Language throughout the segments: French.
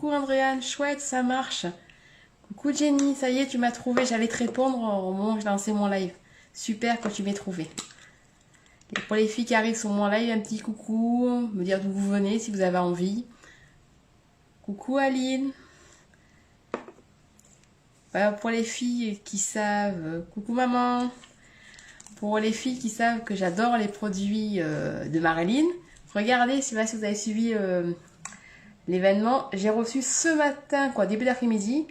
Coucou Andréane, chouette, ça marche. Coucou Jenny, ça y est, tu m'as trouvé. J'allais te répondre au moment où je lançais mon live. Super que tu m'aies trouvé. Et pour les filles qui arrivent sur mon live, un petit coucou, me dire d'où vous venez si vous avez envie. Coucou Aline. Pour les filles qui savent, coucou maman. Pour les filles qui savent que j'adore les produits de Marilyn, regardez, si vous avez suivi l'événement, j'ai reçu ce matin, début d'après-midi.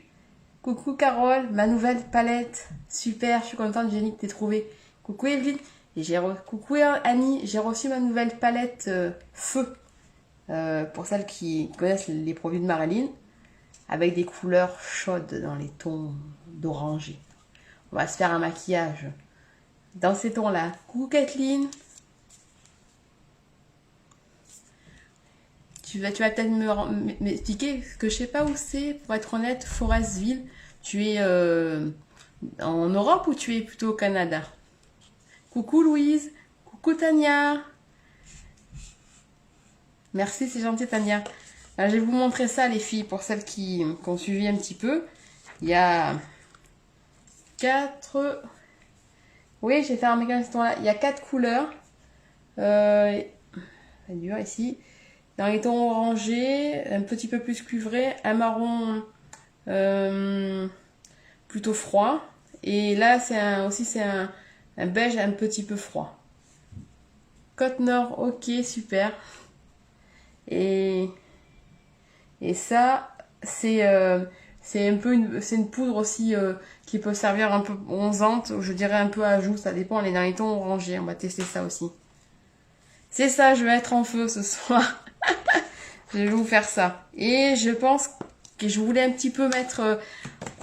Coucou Carole, ma nouvelle palette. Super, je suis contente, Jenny, que t'aies trouvé. Coucou Evelyne. Et coucou Annie, j'ai reçu ma nouvelle palette feu. Pour celles qui connaissent les produits de Marilyn. Avec des couleurs chaudes dans les tons d'orangé. On va se faire un maquillage dans ces tons-là. Coucou Kathleen. Tu vas peut-être m'expliquer, parce que je sais pas où c'est, pour être honnête, Forestville. Tu es en Europe ou tu es plutôt au Canada? Coucou Louise. Coucou Tania. Merci, c'est gentil Tania. Alors, je vais vous montrer ça les filles, pour celles qui ont suivi un petit peu. Il y a 4... Oui, j'ai fait un mécanisme là. Il y a 4 couleurs. Dur ici. Dans les tons orangés, un petit peu plus cuivré, un marron plutôt froid. Et là, c'est un beige un petit peu froid. Côte Nord, ok, super. Et ça, c'est un peu c'est une poudre aussi qui peut servir un peu bronzante, je dirais un peu à joue, ça dépend, elle est dans les tons orangés, on va tester ça aussi. C'est ça, je vais être en feu ce soir. Je vais vous faire ça. Et je pense que je voulais un petit peu mettre,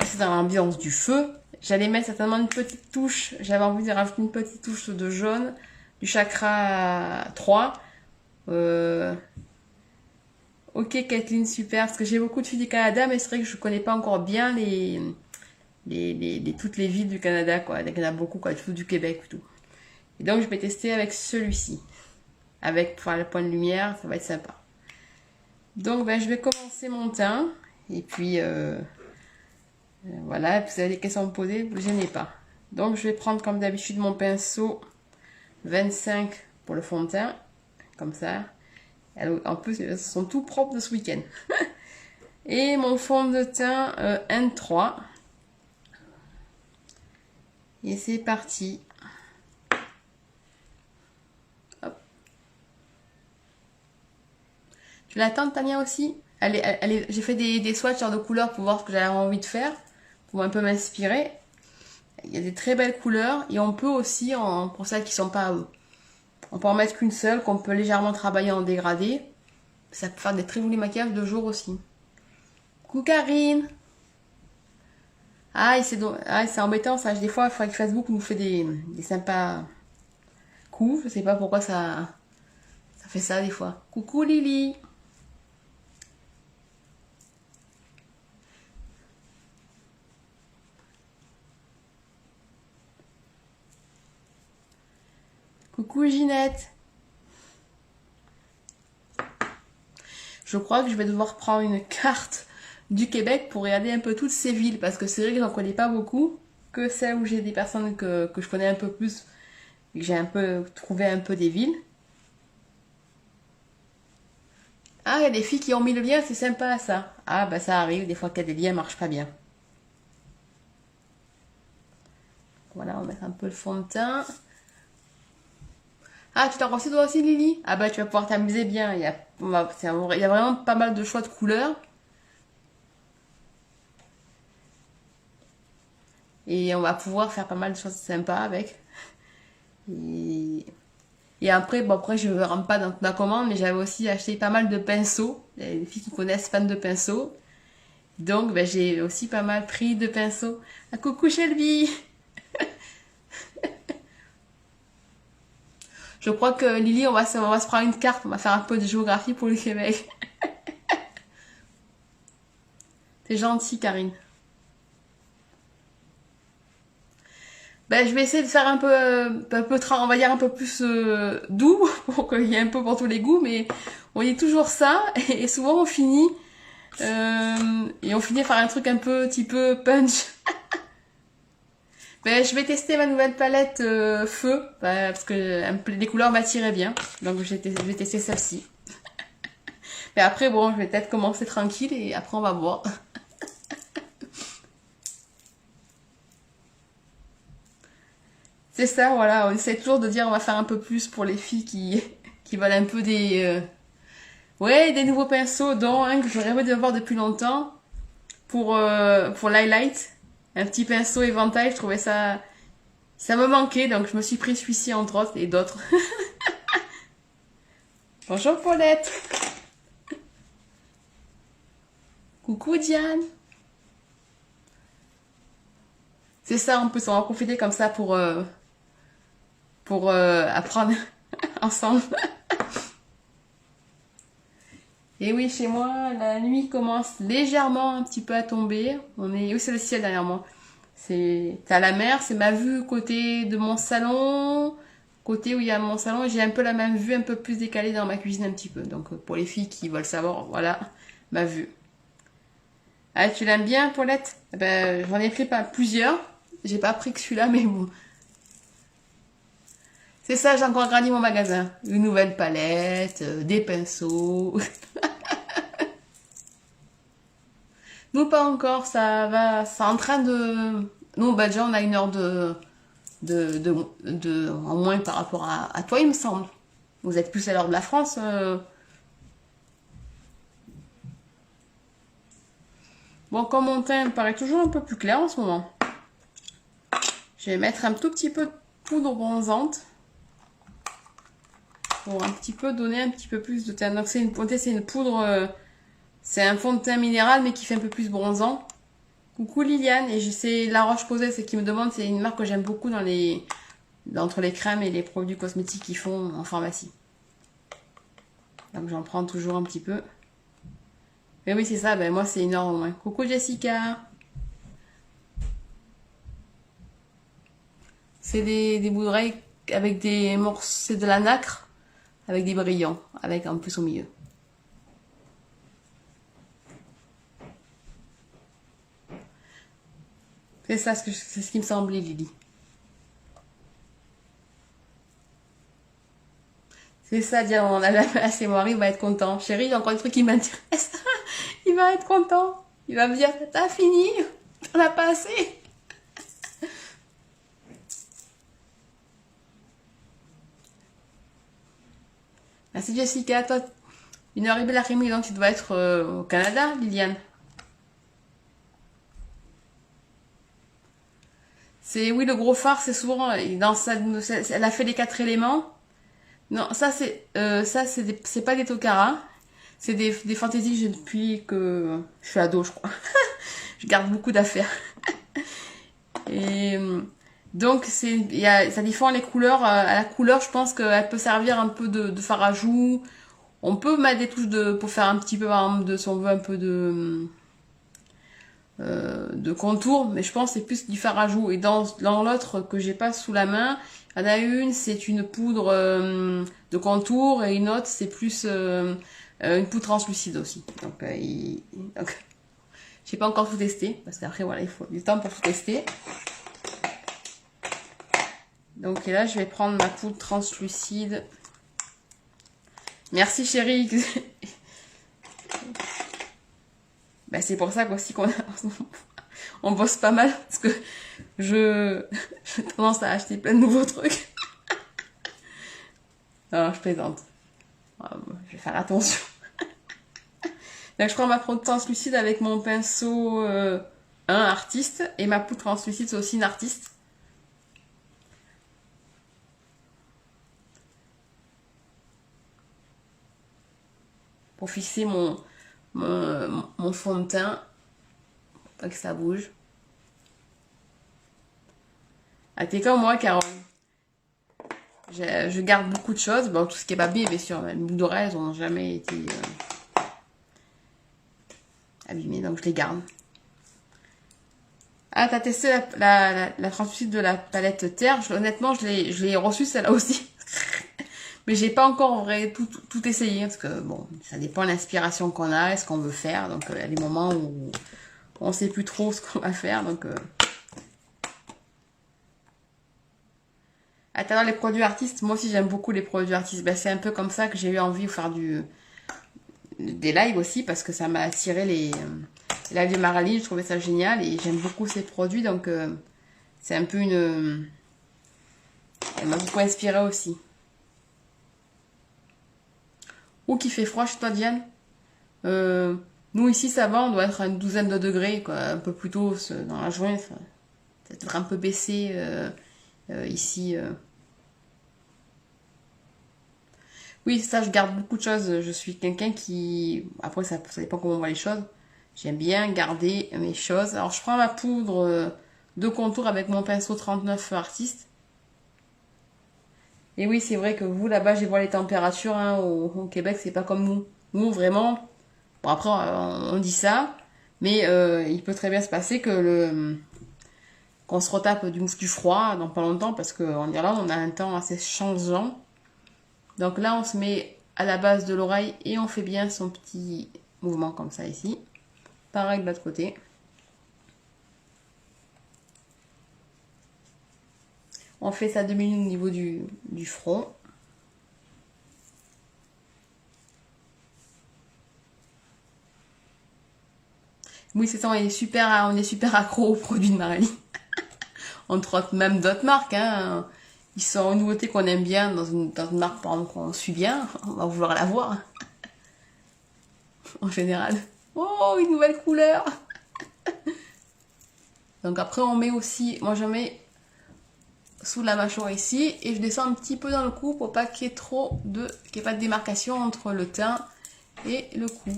c'est dans l'ambiance du feu, j'allais mettre certainement une petite touche, j'avais envie de rajouter une petite touche de jaune, du chakra 3. Ok Kathleen, super, parce que j'ai beaucoup de filles du Canada, mais c'est vrai que je connais pas encore bien toutes les villes du Canada, quoi. Il y en a beaucoup, tout du Québec, tout. Et donc je vais tester avec celui-ci. Avec le point de lumière, ça va être sympa. Donc je vais commencer mon teint. Et puis voilà, si vous avez des questions à me poser, ne vous gênez pas. Donc je vais prendre comme d'habitude mon pinceau 25 pour le fond de teint. Comme ça. En plus, ils sont tout propres de ce week-end. Et mon fond de teint N3. Et c'est parti. Hop. Tu l'attends, Tania, aussi? J'ai fait des swatchs de couleurs pour voir ce que j'avais envie de faire. Pour un peu m'inspirer. Il y a des très belles couleurs. Et on peut aussi, pour celles qui sont pas... on peut en mettre qu'une seule, qu'on peut légèrement travailler en dégradé. Ça peut faire des très jolis maquillages de jour aussi. Coucou Karine. C'est embêtant ça. Des fois, il faudrait que Facebook nous fait des sympas coups. Je sais pas pourquoi ça fait ça des fois. Coucou Lily. Coucou Ginette. Je crois que je vais devoir prendre une carte du Québec pour regarder un peu toutes ces villes, parce que c'est vrai que j'en connais pas beaucoup, que celles où j'ai des personnes que je connais un peu plus, et que j'ai un peu trouvé un peu des villes. Ah, il y a des filles qui ont mis le lien, c'est sympa ça. Ah, ça arrive, des fois qu'il y a des liens, marchent pas bien. Voilà, on va mettre un peu le fond de teint. Ah, tu t'en reçu toi aussi, Lily? Ah tu vas pouvoir t'amuser bien. Il y a vraiment pas mal de choix de couleurs. Et on va pouvoir faire pas mal de choses sympas avec. Et après, je ne rentre pas dans la commande, mais j'avais aussi acheté pas mal de pinceaux. Il y a des filles qui connaissent fan de pinceaux. Donc, j'ai aussi pas mal pris de pinceaux. Ah, coucou Shelby! Je crois que Lily, on va se prendre une carte, on va faire un peu de géographie pour le Québec. C'est gentil, Karine. Je vais essayer de faire un peu on va dire un peu plus doux, pour qu'il y ait un peu pour tous les goûts, mais on dit toujours ça, et souvent on finit vont finir par un truc un petit peu punch. Ben, je vais tester ma nouvelle palette feu, parce que les couleurs m'attiraient bien. Donc je vais tester celle-ci. Mais après, bon, je vais peut-être commencer tranquille et après on va voir. C'est ça, voilà, on essaie toujours de dire on va faire un peu plus pour les filles qui veulent un peu ouais, des nouveaux pinceaux, dont un que j'aurais rêvé d'avoir depuis longtemps pour l'highlight. Un petit pinceau éventail, je trouvais ça... Ça me manquait, donc je me suis pris celui-ci entre autres et d'autres. Bonjour Paulette. Coucou Diane. C'est ça, en plus on va en profiter comme ça pour apprendre ensemble. Et oui, chez moi, la nuit commence légèrement un petit peu à tomber. Oui, c'est le ciel derrière moi. T'as la mer, c'est ma vue côté de mon salon, côté où il y a mon salon. J'ai un peu la même vue, un peu plus décalée dans ma cuisine un petit peu. Donc pour les filles qui veulent savoir, voilà ma vue. Ah, tu l'aimes bien, Paulette? Eh ben, j'en ai pris pas plusieurs. J'ai pas pris que celui-là, mais bon. C'est ça, j'ai encore agrandi mon magasin. Une nouvelle palette, des pinceaux. Nous, pas encore, ça va, c'est en train de... Nous, bah, déjà, on a 1 heure en moins par rapport à toi, il me semble. Vous êtes plus à l'heure de la France. Bon, comme mon teint me paraît toujours un peu plus clair en ce moment. Je vais mettre un tout petit peu de poudre bronzante. Pour un petit peu donner un petit peu plus de teint. Donc, c'est une poudre... c'est un fond de teint minéral, mais qui fait un peu plus bronzant. Coucou Liliane, et c'est La Roche-Posay, c'est qui me demande, c'est une marque que j'aime beaucoup entre les crèmes et les produits cosmétiques qu'ils font en pharmacie. Donc j'en prends toujours un petit peu. Mais oui, c'est ça, ben moi c'est 1 heure au moins. Coucou Jessica. C'est des bouts d'oreilles avec des morceaux, c'est de la nacre, avec des brillants, avec en plus au milieu. C'est ça, c'est ce qui me semblait, Lily. C'est ça, Diane, on a la place et Marie va être content. Chérie, il y a encore des trucs qui m'intéressent. Il va être content. Il va me dire, t'as fini? T'en as pas assez? Merci Jessica, toi, 1 heure et belle après-midi, donc tu dois être au Canada, Liliane. Oui, le gros phare, c'est souvent, elle a fait les 4 éléments. Non, c'est pas des Tokara. C'est des fantaisies que j'ai depuis que je suis ado, je crois. Je garde beaucoup d'affaires. Et donc, ça défend les couleurs. À la couleur, je pense qu'elle peut servir un peu de fard à joues. On peut mettre des touches pour faire un petit peu, par exemple, si on veut un peu de contour, mais je pense que c'est plus du fard à joues. Et dans l'autre que j'ai pas sous la main, il y en a une, c'est une poudre de contour, et une autre, c'est plus une poudre translucide aussi. Donc, j'ai pas encore tout testé, parce qu'après, voilà, il faut du temps pour tout tester. Donc, et là, je vais prendre ma poudre translucide. Merci, chérie. Ben, c'est pour ça qu'aussi on bosse pas mal, parce que j'ai tendance à acheter plein de nouveaux trucs. Non, je plaisante. Je vais faire attention. Donc je prends ma poudre translucide avec mon pinceau 1 artiste, et ma poudre translucide c'est aussi une artiste. Pour fixer mon fond de teint, pas que ça bouge. Ah, t'es comme moi, Carole. Je garde beaucoup de choses. Bon, tout ce qui est papier, bien sûr. Les boucles d'oreilles, elles n'ont jamais été abîmées, donc je les garde. Ah, t'as testé la translucide de la palette Terre. Honnêtement, je l'ai reçue celle-là aussi. Mais j'ai pas encore tout essayé, parce que bon, ça dépend de l'inspiration qu'on a et ce qu'on veut faire. Donc il y a des moments où on sait plus trop ce qu'on va faire. Donc ah, t'adores les produits artistes? Moi aussi j'aime beaucoup les produits artistes. Ben, c'est un peu comme ça que j'ai eu envie de faire des lives aussi, parce que ça m'a attiré les lives de Marilyn. Je trouvais ça génial et j'aime beaucoup ces produits. Donc c'est un peu une... Elle m'a beaucoup inspiré aussi. Ou qui fait froid chez toi, Diane? Nous ici ça va, on doit être à une douzaine de degrés, quoi. Un peu plus tôt dans la journée, ça peut être un peu baissé ici. Oui, ça, je garde beaucoup de choses. Je suis quelqu'un qui... Après, ça dépend comment on voit les choses. J'aime bien garder mes choses. Alors, je prends ma poudre de contour avec mon pinceau 39 artiste. Et oui, c'est vrai que vous, là-bas, je vois les températures. Hein, au Québec, c'est pas comme nous. Nous, vraiment... Bon, après, on dit ça. Mais il peut très bien se passer qu'on se retape du froid dans pas longtemps. Parce qu'en Irlande, on a un temps assez changeant. Donc là, on se met à la base de l'oreille et on fait bien son petit mouvement comme ça ici. Pareil de l'autre côté. On fait ça 2 minutes au niveau du front. Oui, c'est ça, on est super accro aux produits de Marélie. Entre autres, même d'autres marques. Hein. Ils sont une nouveauté qu'on aime bien dans une marque par exemple qu'on suit bien. On va vouloir la voir. En général. Oh, une nouvelle couleur. Donc après, on met aussi... Moi, je mets sous la mâchoire ici et je descends un petit peu dans le cou pour pas qu'il y ait qu'il n'y ait pas de démarcation entre le teint et le cou.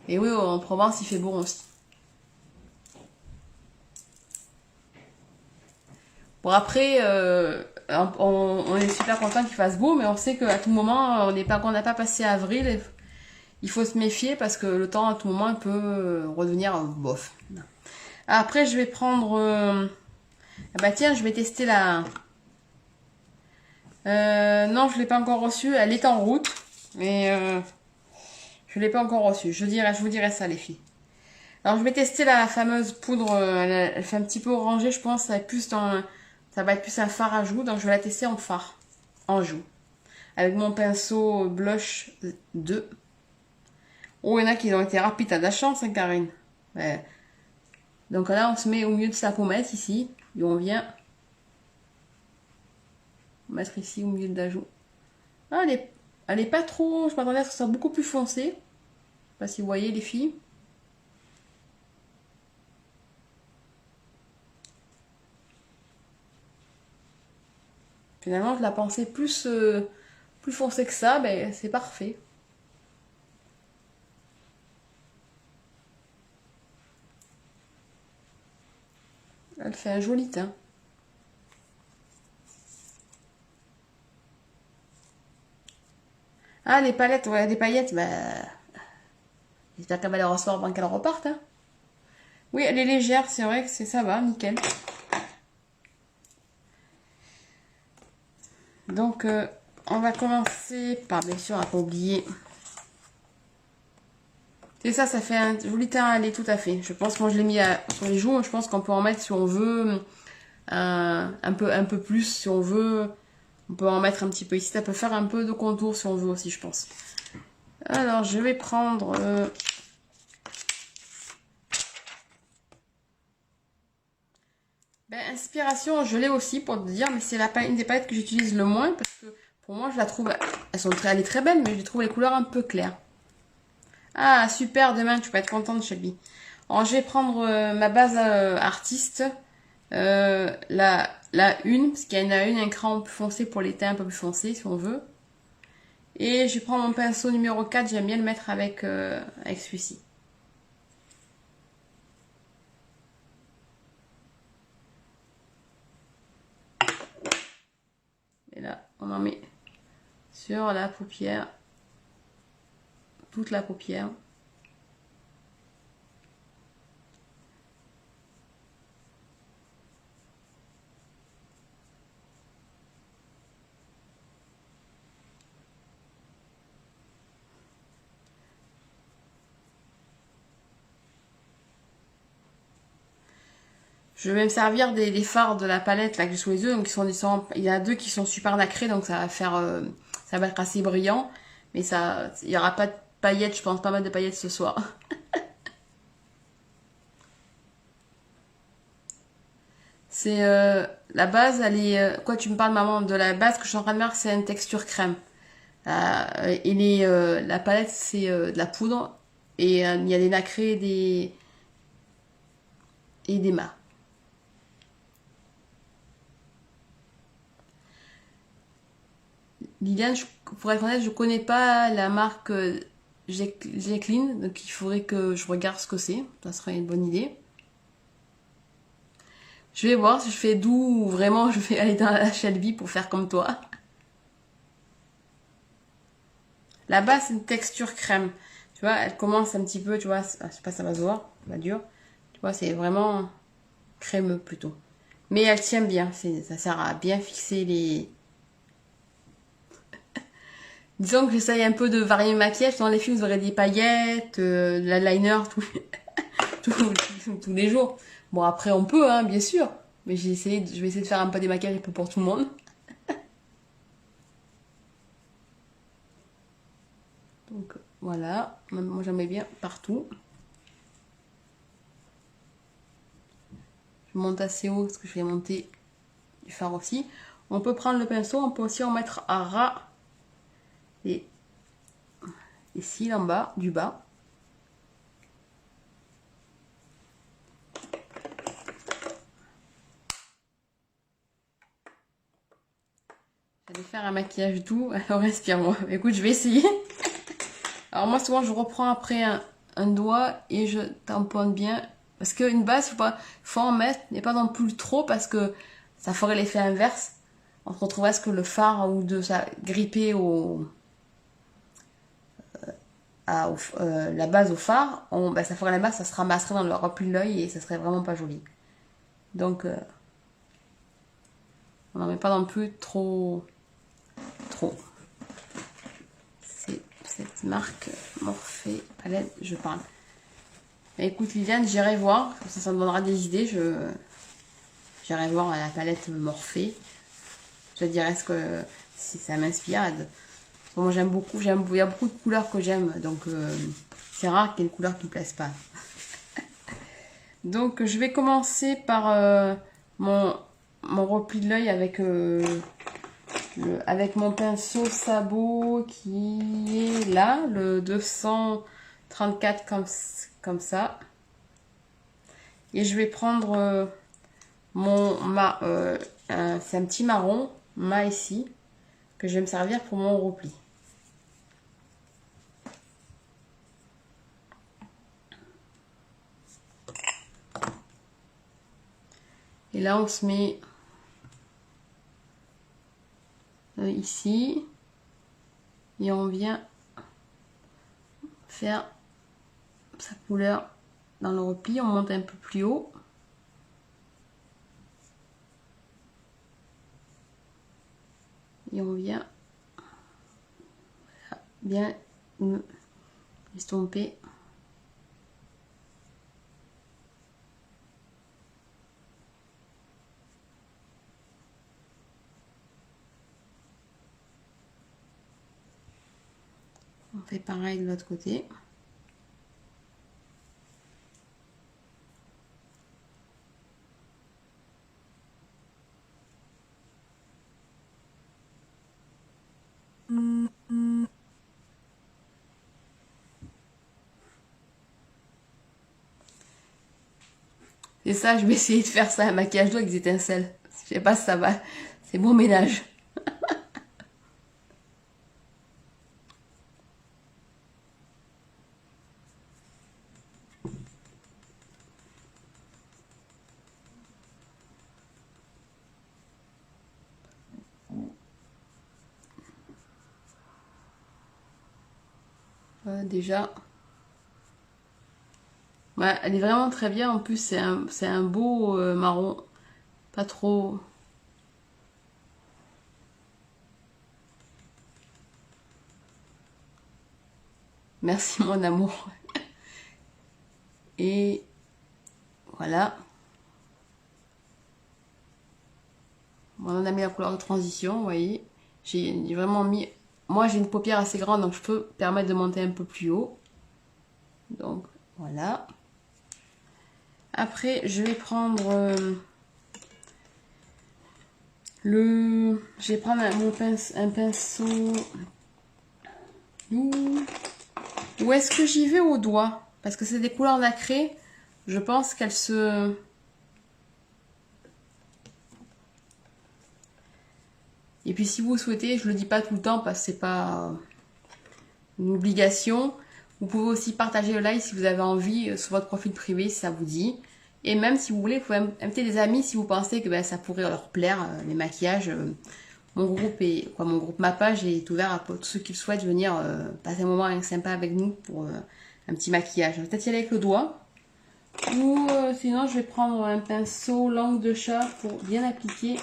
Et oui, en Provence il fait bon aussi. Bon après on est super content qu'il fasse beau, mais on sait qu'à tout moment qu'on n'a pas passé avril, il faut se méfier parce que le temps à tout moment il peut redevenir bof. Après je vais prendre ah bah tiens, je vais tester la... non, je l'ai pas encore reçue. Elle est en route. Mais je l'ai pas encore reçue. Je vous dirai ça, les filles. Alors, je vais tester la fameuse poudre. Elle fait un petit peu orangé, je pense. Ça va être plus un fard à joues. Donc, je vais la tester en fard. En joue. Avec mon pinceau blush 2. Oh, il y en a qui ont été rapides. T'as de la chance, hein, Karine. Ouais. Donc là, on se met au milieu de sa pommette, ici. Et on vient mettre ici au milieu de la joue. Ah, elle est pas trop... Je m'attendais à ce que ça soit beaucoup plus foncé. Je sais pas si vous voyez, les filles. Finalement, je la pensais plus foncée que ça. Ben, c'est parfait. Elle fait un joli teint. Ah, les palettes, ouais, des paillettes, bah... J'espère qu'elle va les recevoir avant qu'elle reparte. Hein. Oui, elle est légère, c'est vrai que ça va, nickel. Donc, on va commencer par, bien sûr, on va pas oublier. C'est ça, ça fait un joli teint à aller, tout à fait. Je pense que moi je l'ai mis sur les joues, je pense qu'on peut en mettre si on veut un peu plus, si on veut. On peut en mettre un petit peu ici, ça peut faire un peu de contour si on veut aussi, je pense. Alors, je vais prendre... Ben, inspiration, je l'ai aussi pour te dire, mais c'est une des palettes que j'utilise le moins parce que pour moi, je la trouve... Elle est très belle, mais je trouve les couleurs un peu claires. Ah, super, demain, tu vas être contente, Shelby. Alors, je vais prendre ma base artiste, la une, parce qu'il y en a une, un cran plus foncé pour les teints un peu plus foncés, si on veut. Et je prends mon pinceau numéro 4, j'aime bien le mettre avec celui-ci. Et là, on en met sur la paupière, toute la paupière. Je vais me servir des fards de la palette là que j'ai sous les yeux. Donc il y a deux qui sont super nacrés, donc ça va faire, ça va être assez brillant. Mais ça, il y aura pas de paillettes, je pense pas mal de paillettes ce soir. C'est la base, elle est. Quoi, tu me parles, maman, de la base que je suis en train de faire, c'est une texture crème. La palette, c'est de la poudre. Et il y a des nacrés et des mâts. Liliane, pour être honnête, je connais pas la marque Jacqueline, donc il faudrait que je regarde ce que c'est. Ça serait une bonne idée. Je vais voir si je fais doux ou vraiment je vais aller dans la Shelby pour faire comme toi. La base, c'est une texture crème. Tu vois, elle commence un petit peu, tu vois, je sais pas si ça va se voir, ça va dur. Tu vois, c'est vraiment crémeux plutôt. Mais elle tient bien, ça sert à bien fixer les... Disons que j'essaye un peu de varier le maquillage. Dans les films, vous aurez des paillettes, de l'eyeliner, tous les jours. Bon, après, on peut, hein, bien sûr. Mais je vais essayer de faire un peu des maquillages un peu pour tout le monde. Donc, voilà. Moi, j'en mets bien partout. Je monte assez haut parce que je vais monter du fard aussi. On peut prendre le pinceau, on peut aussi en mettre à ras. Et ici, en bas, du bas. J'allais faire un maquillage doux, alors respire-moi. Écoute, je vais essayer. Alors moi, souvent, je reprends après un doigt et je tamponne bien. Parce qu'une base, faut en mettre, mais pas non plus trop parce que ça ferait l'effet inverse. On se retrouverait ce que le fard ou de ça gripper la base au phare, ça ferait la base, ça se ramasserait dans le repli de l'œil et ça serait vraiment pas joli. Donc, on n'en met pas non plus trop. C'est cette marque Morphe palette, je parle. Mais écoute, Liliane, j'irai voir, ça me donnera des idées. J'irai voir la palette Morphe. Je te dirai si ça m'inspire. Moi, j'aime beaucoup, il y a beaucoup de couleurs que j'aime, donc c'est rare qu'il y ait une couleur qui me plaise pas. Donc, je vais commencer par mon repli de l'œil avec mon pinceau sabot qui est là, le 234 comme ça. Et je vais prendre c'est un petit marron, ici, que je vais me servir pour mon repli. Et là, on se met ici. Et on vient faire sa couleur dans le repli. On monte un peu plus haut. Et on vient bien estomper. On fait pareil de l'autre côté. Et ça, je vais essayer de faire ça, un maquillage d'eau avec des étincelles. Je sais pas si ça va. C'est bon ménage. Déjà. Ouais, elle est vraiment très bien. En plus, c'est un beau marron. Pas trop. Merci, mon amour. Et voilà. On a mis la couleur de transition, vous voyez. J'ai vraiment mis... Moi, j'ai une paupière assez grande, donc je peux permettre de monter un peu plus haut. Donc, voilà. Après, je vais prendre Je vais prendre un pinceau... Où est-ce que j'y vais au doigt? Parce que c'est des couleurs nacrées. Je pense qu'elles se... Et puis si vous souhaitez, je le dis pas tout le temps parce que c'est pas une obligation. Vous pouvez aussi partager le live si vous avez envie sur votre profil privé si ça vous dit. Et même si vous voulez, vous pouvez inviter des amis si vous pensez que ça pourrait leur plaire, les maquillages. Mon groupe, ma page est ouvert à tous ceux qui souhaitent venir passer un moment sympa avec nous pour un petit maquillage. Je vais peut-être y aller avec le doigt. Ou sinon, je vais prendre un pinceau langue de chat pour bien appliquer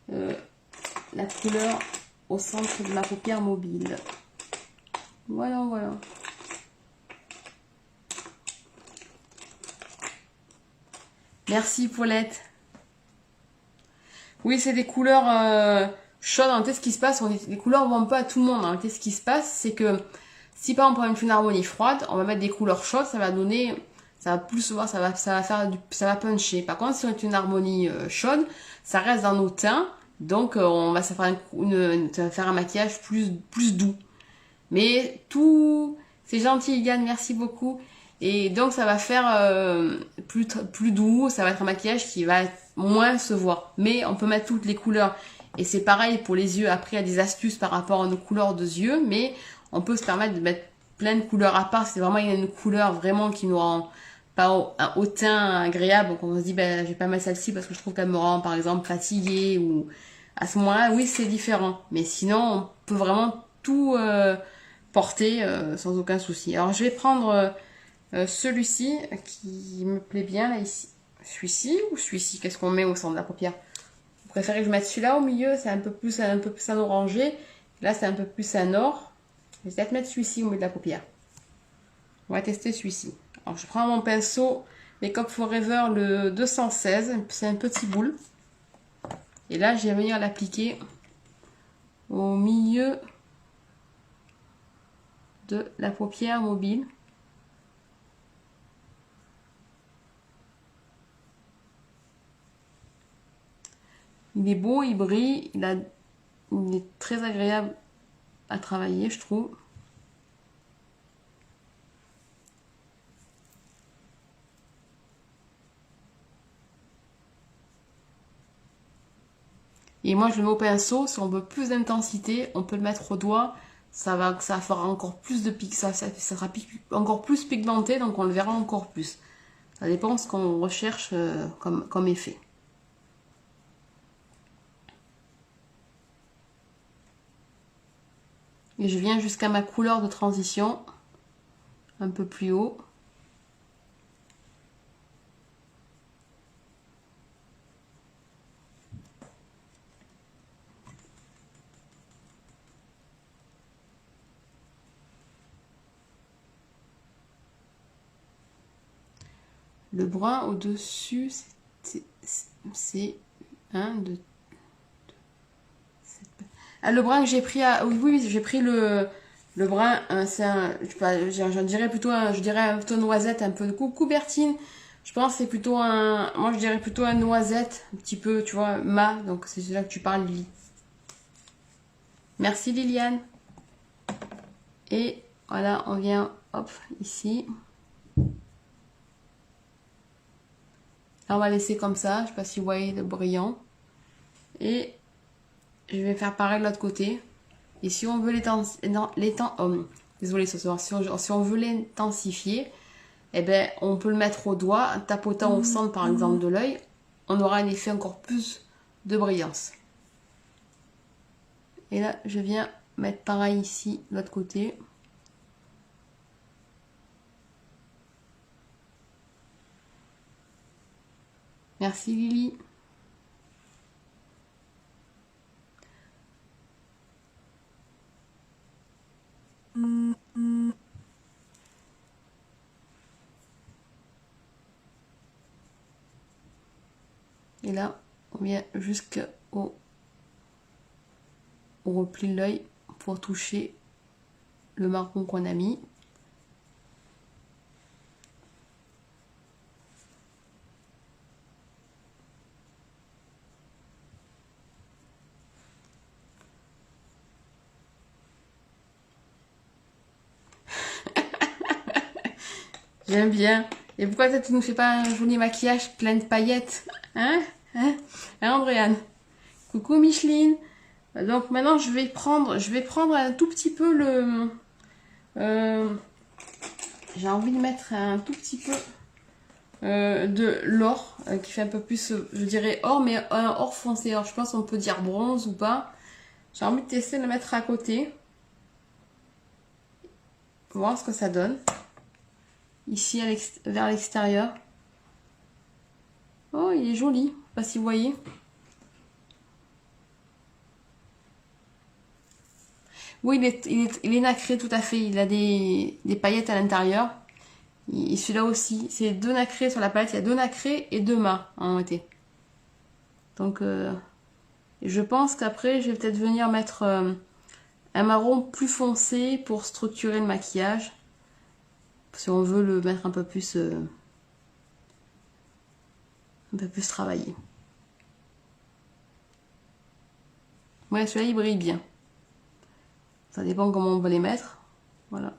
la couleur au centre de ma paupière mobile. Voilà, voilà. Merci Paulette. Oui, c'est des couleurs chaudes. En fait, ce qui se passe, les couleurs vont pas à tout le monde. En fait, ce qui se passe, c'est que si par exemple on prend une harmonie froide, on va mettre des couleurs chaudes, ça va donner, ça va plus se voir, ça va puncher. Par contre, si on est une harmonie chaude, ça reste dans nos teints, donc ça va faire un maquillage plus doux. Mais tout, c'est gentil, Yann, merci beaucoup. Et donc ça va faire plus doux, ça va être un maquillage qui va moins se voir. Mais on peut mettre toutes les couleurs. Et c'est pareil pour les yeux. Après, il y a des astuces par rapport à nos couleurs de yeux, mais on peut se permettre de mettre plein de couleurs à part. C'est vraiment il y a une couleur vraiment qui nous rend pas au teint agréable. Donc on se dit, je vais pas mettre celle-ci parce que je trouve qu'elle me rend par exemple fatiguée ou à ce moment-là, oui, c'est différent. Mais sinon, on peut vraiment tout porter sans aucun souci. Alors je vais prendre celui-ci qui me plaît bien là ici. Celui-ci ou celui-ci? Qu'est-ce qu'on met au centre de la paupière? Vous préférez que je mette celui-là au milieu? C'est un peu plus un orangé. Là, c'est un peu plus un or. Je vais peut-être mettre celui-ci au milieu de la paupière. On va tester celui-ci. Alors, je prends mon pinceau Makeup Forever le 216. C'est un petit boule. Et là, je vais venir l'appliquer au milieu de la paupière mobile. Il est beau, il brille, il est très agréable à travailler, je trouve. Et moi, je le mets au pinceau. Si on veut plus d'intensité, on peut le mettre au doigt. Ça fera encore plus de pic, ça sera encore plus pigmenté, donc on le verra encore plus. Ça dépend de ce qu'on recherche comme effet. Et je viens jusqu'à ma couleur de transition, un peu plus haut. Le brun au-dessus, c'est 1, 2, 7. Ah, le brun que j'ai pris oui, j'ai pris le brun, c'est j'en dirais plutôt je dirais un plutôt noisette, un peu de coubertine. Je pense que c'est plutôt moi je dirais plutôt un noisette, un petit peu, tu vois, donc c'est celui-là que tu parles, Lily. Merci Liliane. Et voilà, on vient, hop, ici. Là, on va laisser comme ça, je sais pas si vous voyez le brillant. Et je vais faire pareil de l'autre côté. Et si on veut désolé ce soir, si on veut l'intensifier, eh ben, on peut le mettre au doigt, en tapotant au centre par exemple de l'œil, on aura un effet encore plus de brillance. Et là, je viens mettre pareil ici, de l'autre côté. Merci Lily. Et là, on vient jusqu'au au repli de l'œil pour toucher le marron qu'on a mis. J'aime bien. Et pourquoi tu ne fais pas un joli maquillage plein de paillettes? Hein? Hein, Andréane? Coucou Micheline. Donc maintenant je vais prendre un tout petit peu le... j'ai envie de mettre un tout petit peu de l'or qui fait un peu plus, je dirais or, mais un or foncé. Alors je pense qu'on peut dire bronze ou pas. J'ai envie de tester de le mettre à côté. Voir ce que ça donne. Ici vers l'extérieur. Oh, il est joli. Je sais pas si vous voyez. Oui, il est nacré tout à fait. Il a des paillettes à l'intérieur. Et celui-là aussi. C'est 2 nacrés sur la palette. Il y a 2 nacrés et 2 mat en été. Donc, je pense qu'après, je vais peut-être venir mettre un marron plus foncé pour structurer le maquillage. Si on veut le mettre un peu plus travaillé. Ouais, celui-là, il brille bien. Ça dépend comment on va les mettre. Voilà.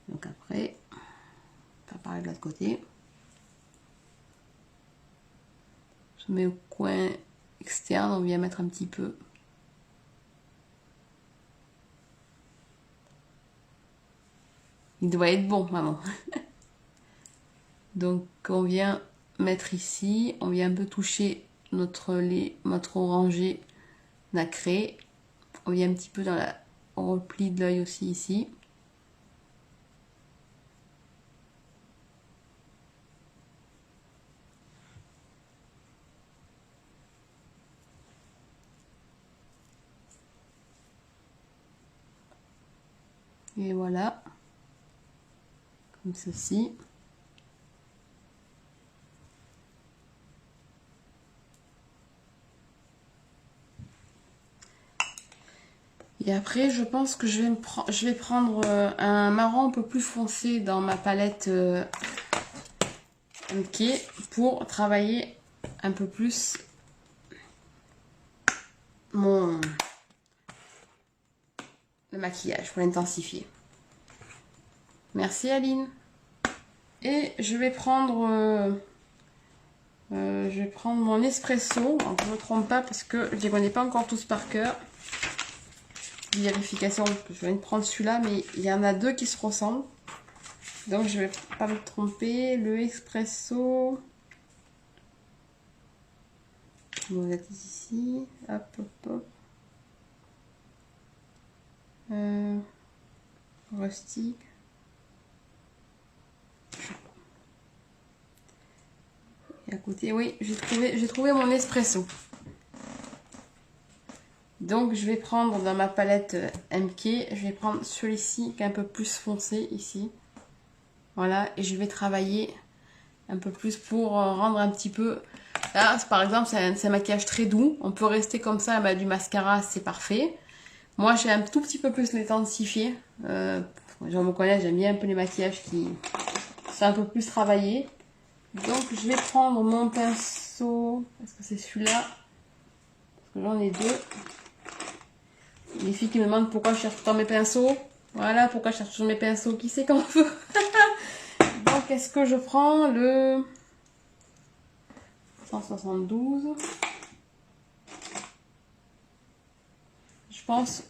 Donc après, faire pareil de l'autre côté. Je mets au coin externe, on vient mettre un petit peu. Il doit être bon, maman. Donc on vient mettre ici, on vient un peu toucher notre orangé nacré. On vient un petit peu dans la repli de l'œil aussi ici. Et voilà, comme ceci. Et après, je pense que je vais prendre un marron un peu plus foncé dans ma palette MK pour travailler un peu plus le maquillage, pour l'intensifier. Merci Aline. Et je vais prendre mon espresso. Alors, je ne me trompe pas parce que je ne les connais pas encore tous par cœur. Vérification, parce que je viens de prendre celui-là, mais il y en a 2 qui se ressemblent. Donc je ne vais pas me tromper. Le espresso. Bon, vous êtes ici. Hop, hop, hop. Rustique. Et à côté, oui, j'ai trouvé mon espresso. Donc je vais prendre dans ma palette MK, je vais prendre celui-ci qui est un peu plus foncé ici. Voilà, et je vais travailler un peu plus pour rendre un petit peu... Là, par exemple, c'est un maquillage très doux. On peut rester comme ça, bah, du mascara, c'est parfait. Moi, j'ai un tout petit peu plus l'intensifié. Genre, me connaît, j'aime bien un peu les maquillages qui sont un peu plus travaillés. Donc, je vais prendre mon pinceau. Est-ce que c'est celui-là? Parce que j'en ai 2. Les filles qui me demandent pourquoi je cherche tout le temps mes pinceaux. Voilà, pourquoi je cherche toujours mes pinceaux. Qui sait comment veut. Donc, est-ce que je prends le 172? Je pense.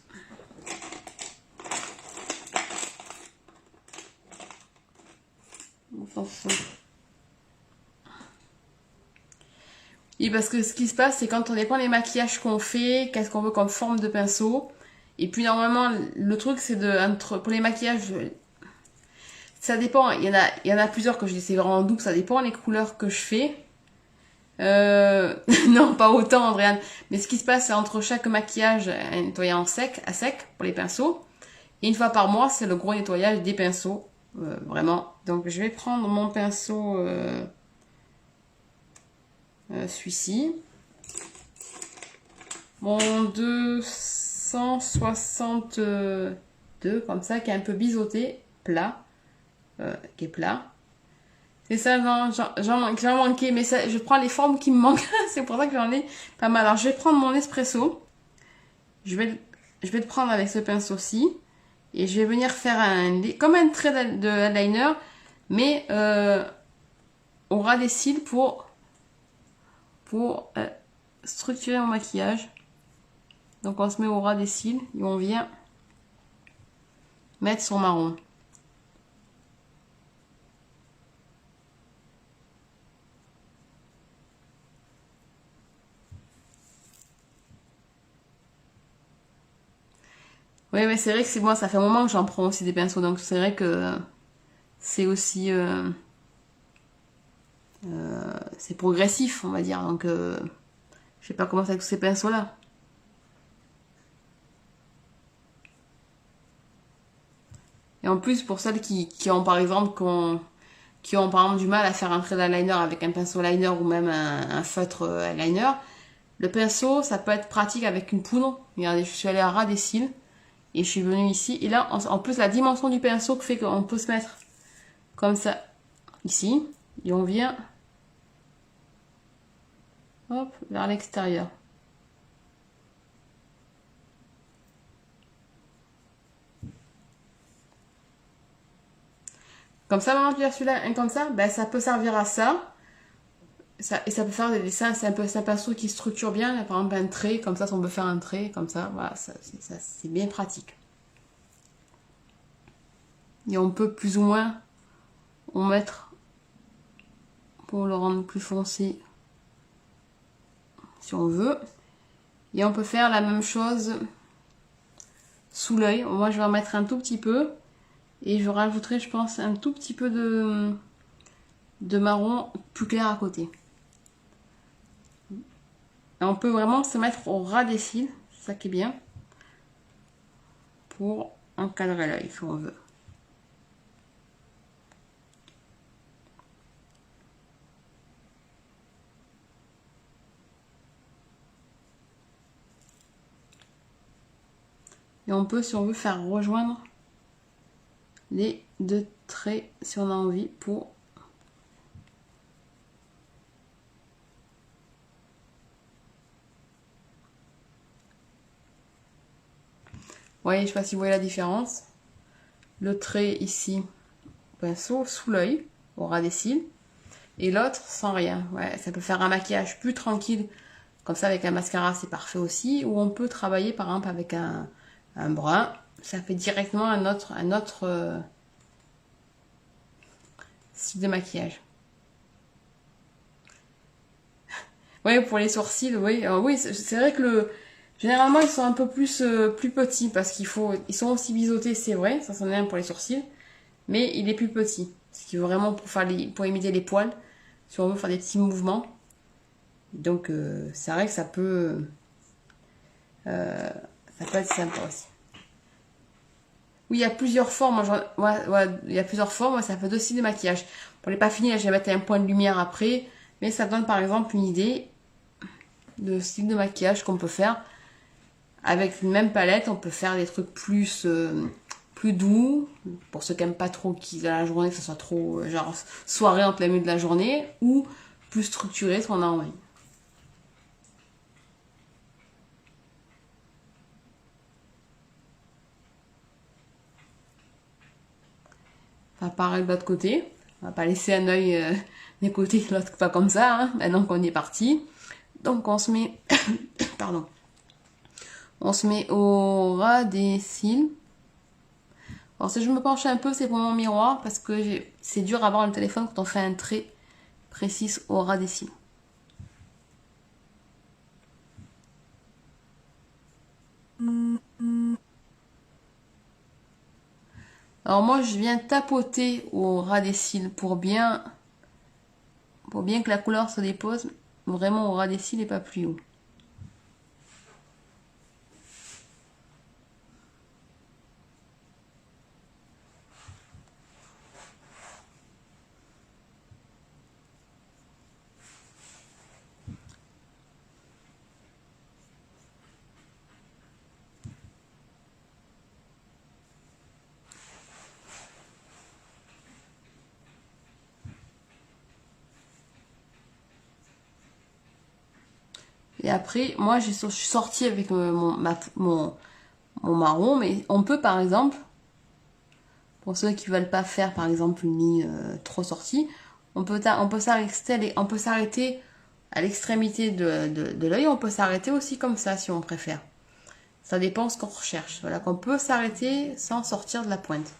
Et parce que ce qui se passe, c'est quand on dépend les maquillages qu'on fait, qu'est-ce qu'on veut comme forme de pinceau. Et puis normalement, le truc c'est pour les maquillages, ça dépend. Il y en a plusieurs que je dis c'est vraiment doux, ça dépend les couleurs que je fais. Non, pas autant, Andréane. Mais ce qui se passe, c'est entre chaque maquillage, un nettoyage à sec pour les pinceaux. Et une fois par mois, c'est le gros nettoyage des pinceaux. Vraiment. Donc, je vais prendre mon pinceau celui-ci. Mon 262, comme ça, qui est un peu biseauté, plat, qui est plat. C'est ça, non, j'en manquais, mais ça, je prends les formes qui me manquent, c'est pour ça que j'en ai pas mal. Alors, je vais prendre mon espresso, je vais le prendre avec ce pinceau-ci, et je vais venir faire comme un trait de eyeliner, mais au ras des cils pour structurer mon maquillage. Donc on se met au ras des cils et on vient mettre son marron. Oui, mais c'est vrai que c'est moi, ça fait un moment que j'en prends aussi des pinceaux, donc c'est vrai que c'est aussi c'est progressif, on va dire. Donc je sais pas comment ça avec tous ces pinceaux-là. Et en plus, pour celles qui ont par exemple qui ont par exemple du mal à faire un trait d'eyeliner avec un pinceau liner ou même un feutre eyeliner, le pinceau, ça peut être pratique avec une poudre. Regardez, je suis allée à ras des cils et je suis venue ici. Et là, en plus, la dimension du pinceau fait qu'on peut se mettre comme ça ici. Et on vient hop, vers l'extérieur. Comme ça, maintenant que tu as celui-là, un comme ça, ben, ça peut servir à ça. Et ça peut faire des dessins, c'est un pinceau qui structure bien. Là, par exemple, un trait, comme ça, si on veut faire un trait, comme ça, voilà, c'est bien pratique. Et on peut plus ou moins en mettre pour le rendre plus foncé, si on veut. Et on peut faire la même chose sous l'œil. Moi, je vais en mettre un tout petit peu. Et je rajouterai, je pense, un tout petit peu de marron plus clair à côté. Et on peut vraiment se mettre au ras des cils, c'est ça qui est bien, pour encadrer l'œil si on veut. Et on peut, si on veut, faire rejoindre les deux traits si on a envie pour voyez, je sais pas si vous voyez la différence. Le trait ici, pinceau, sous l'œil, au ras des cils. Et l'autre, sans rien. Ouais, ça peut faire un maquillage plus tranquille. Comme ça, avec un mascara, c'est parfait aussi. Ou on peut travailler, par exemple, avec un brun. Ça fait directement un autre style de maquillage. Ouais, pour les sourcils, oui. Oui, c'est vrai que généralement, ils sont un peu plus petits parce ils sont aussi biseautés, c'est vrai. Ça, c'en est un pour les sourcils. Mais il est plus petit. Ce qui est vraiment pour imiter les poils. Si on veut faire des petits mouvements. Donc, c'est vrai que ça peut être sympa aussi. Oui, il y a plusieurs formes. Il y a plusieurs formes. Ça fait deux styles de maquillage. Pour les pas finis, là, je vais mettre un point de lumière après. Mais ça donne par exemple une idée de style de maquillage qu'on peut faire. Avec une même palette, on peut faire des trucs plus doux. Pour ceux qui n'aiment pas trop dans la journée, que ce soit trop genre soirée en plein milieu de la journée. Ou plus structuré si on a envie. Enfin, pareil de l'autre côté. On va pas laisser un œil d'un côté et l'autre pas comme ça. Hein, maintenant qu'on y est parti. Donc on se met... Pardon. On se met au ras des cils. Alors si je me penche un peu, c'est pour mon miroir. Parce que c'est dur à voir le téléphone quand on fait un trait précis au ras des cils. Alors moi je viens tapoter au ras des cils pour bien que la couleur se dépose vraiment au ras des cils et pas plus haut. Et après, moi, je suis sortie avec mon marron, mais on peut, par exemple, pour ceux qui veulent pas faire, par exemple, une ligne trop sortie, on peut s'arrêter à l'extrémité de l'œil, on peut s'arrêter aussi comme ça, si on préfère. Ça dépend ce qu'on recherche. Voilà, qu'on peut s'arrêter sans sortir de la pointe.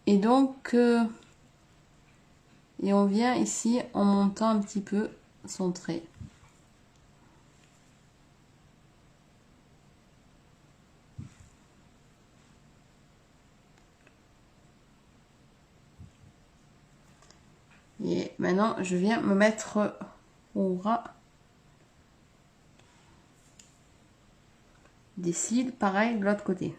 Et donc, et on vient ici en montant un petit peu son trait. Et maintenant, je viens me mettre au ras des cils, pareil de l'autre côté.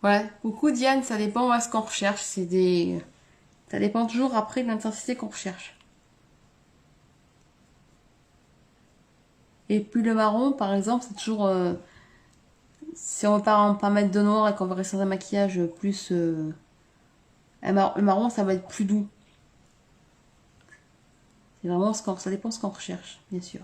Voilà, coucou Diane, ça dépend à ce qu'on recherche. Ça dépend toujours après de l'intensité qu'on recherche. Et puis le marron, par exemple, c'est toujours... si on veut pas mettre de noir et qu'on veut rester dans un maquillage plus... le marron, ça va être plus doux. C'est vraiment ça dépend ce qu'on recherche, bien sûr.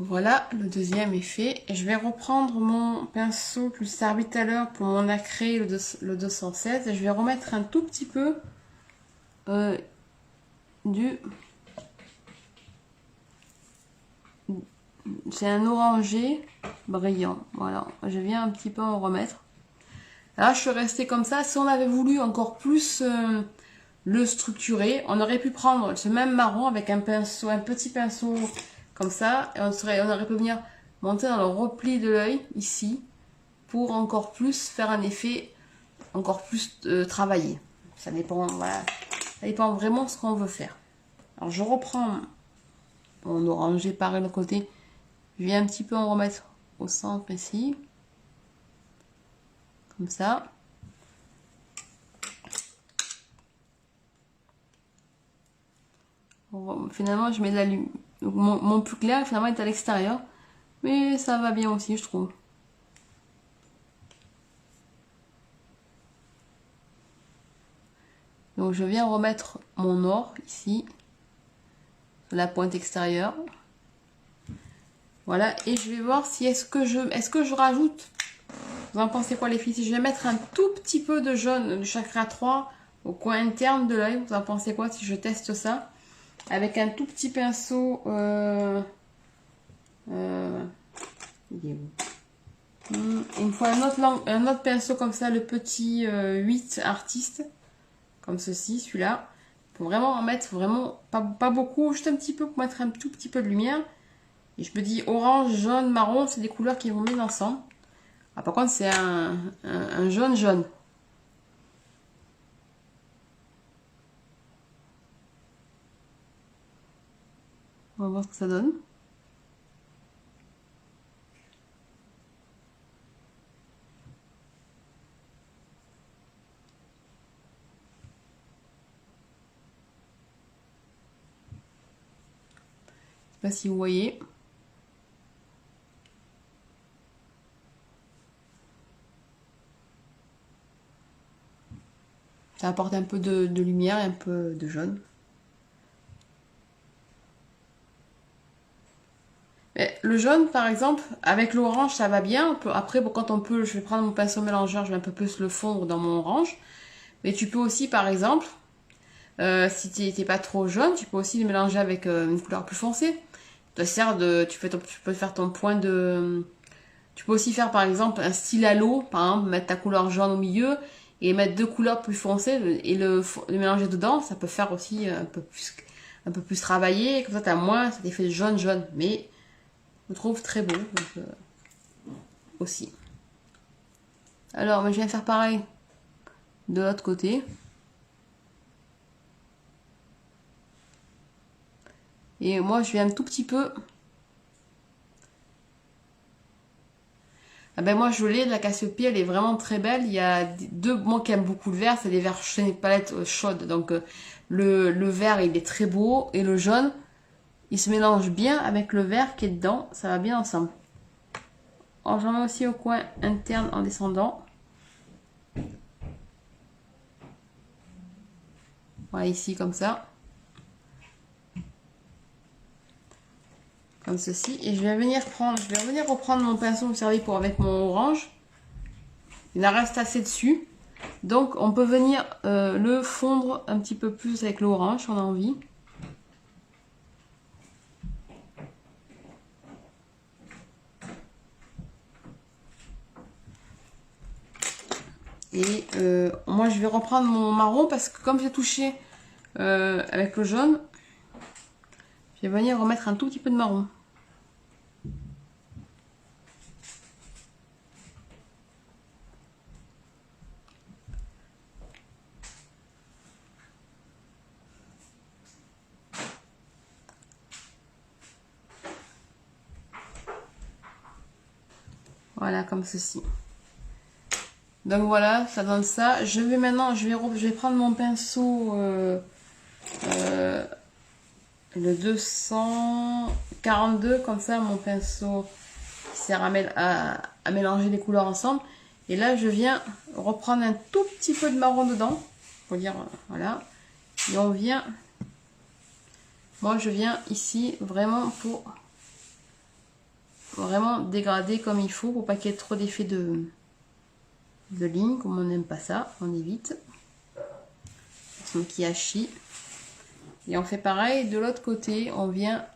Voilà, le deuxième est fait. Je vais reprendre mon pinceau que je servi tout à l'heure pour mon nacré, le 216. Et je vais remettre un tout petit peu c'est un orangé brillant. Voilà, je viens un petit peu en remettre. Là, je suis restée comme ça. Si on avait voulu encore plus le structurer, on aurait pu prendre ce même marron avec un petit pinceau comme ça, et on aurait pu venir monter dans le repli de l'œil ici pour encore plus faire un effet encore plus travaillé. Ça dépend, voilà, ça dépend vraiment de ce qu'on veut faire. Alors je reprends mon orangé par le côté, je viens un petit peu en remettre au centre ici, comme ça. Finalement, je mets de la lumière. Mon plus clair, finalement, est à l'extérieur. Mais ça va bien aussi, je trouve. Donc, je viens remettre mon or ici. Sur la pointe extérieure. Voilà. Et je vais voir si est-ce que je rajoute. Vous en pensez quoi, les filles? Si je vais mettre un tout petit peu de jaune du chakra 3 au coin interne de l'œil. Vous en pensez quoi si je teste ça? Avec un tout petit pinceau... il me faut un autre pinceau comme ça, le petit 8 artiste, comme ceci, celui-là. Faut vraiment en mettre vraiment pas beaucoup, juste un petit peu pour mettre un tout petit peu de lumière. Et je me dis orange, jaune, marron, c'est des couleurs qui vont bien ensemble. Ah, par contre, c'est un jaune jaune. On va voir ce que ça donne. Je sais pas si vous voyez. Ça apporte un peu de lumière et un peu de jaune. Mais le jaune, par exemple, avec l'orange, ça va bien. Après, bon, je vais prendre mon pinceau mélangeur, je vais un peu plus le fondre dans mon orange. Mais tu peux aussi, par exemple, si t'es pas trop jaune, tu peux aussi le mélanger avec une couleur plus foncée. Tu peux faire ton point de... Tu peux aussi faire, par exemple, un style halo, par exemple, mettre ta couleur jaune au milieu et mettre deux couleurs plus foncées et le mélanger dedans. Ça peut faire aussi un peu plus travaillé. Comme ça, t'as moins cet effet jaune-jaune. Mais je le trouve très beau. Donc, aussi. Alors, je viens faire pareil de l'autre côté. Et moi, je vais un tout petit peu Ah ben moi je l'ai, la Cassiopeia, elle est vraiment très belle. Il y a deux, moi qui aime beaucoup le vert, c'est des verts chez palette chaude. Donc le vert il est très beau et le jaune il se mélange bien avec le vert qui est dedans, ça va bien ensemble. Alors j'en mets aussi au coin interne en descendant. Voilà, ici comme ça. Comme ceci. Et je vais revenir reprendre mon pinceau servi pour avec mon orange. Il en reste assez dessus. Donc on peut venir le fondre un petit peu plus avec l'orange si on a envie. Et moi je vais reprendre mon marron parce que comme j'ai touché avec le jaune, je vais venir remettre un tout petit peu de marron. Voilà, comme ceci. Donc voilà, ça donne ça. Je vais maintenant, je vais prendre mon pinceau, le 242, comme ça, mon pinceau qui sert à mélanger les couleurs ensemble. Et là, je viens reprendre un tout petit peu de marron dedans. Faut dire, voilà. Et on vient, moi je viens ici vraiment pour vraiment dégrader comme il faut, pour pas qu'il y ait trop d'effet de ligne, comme on n'aime pas ça, on évite. Ce maquillage chi. Et on fait pareil de l'autre côté, on vient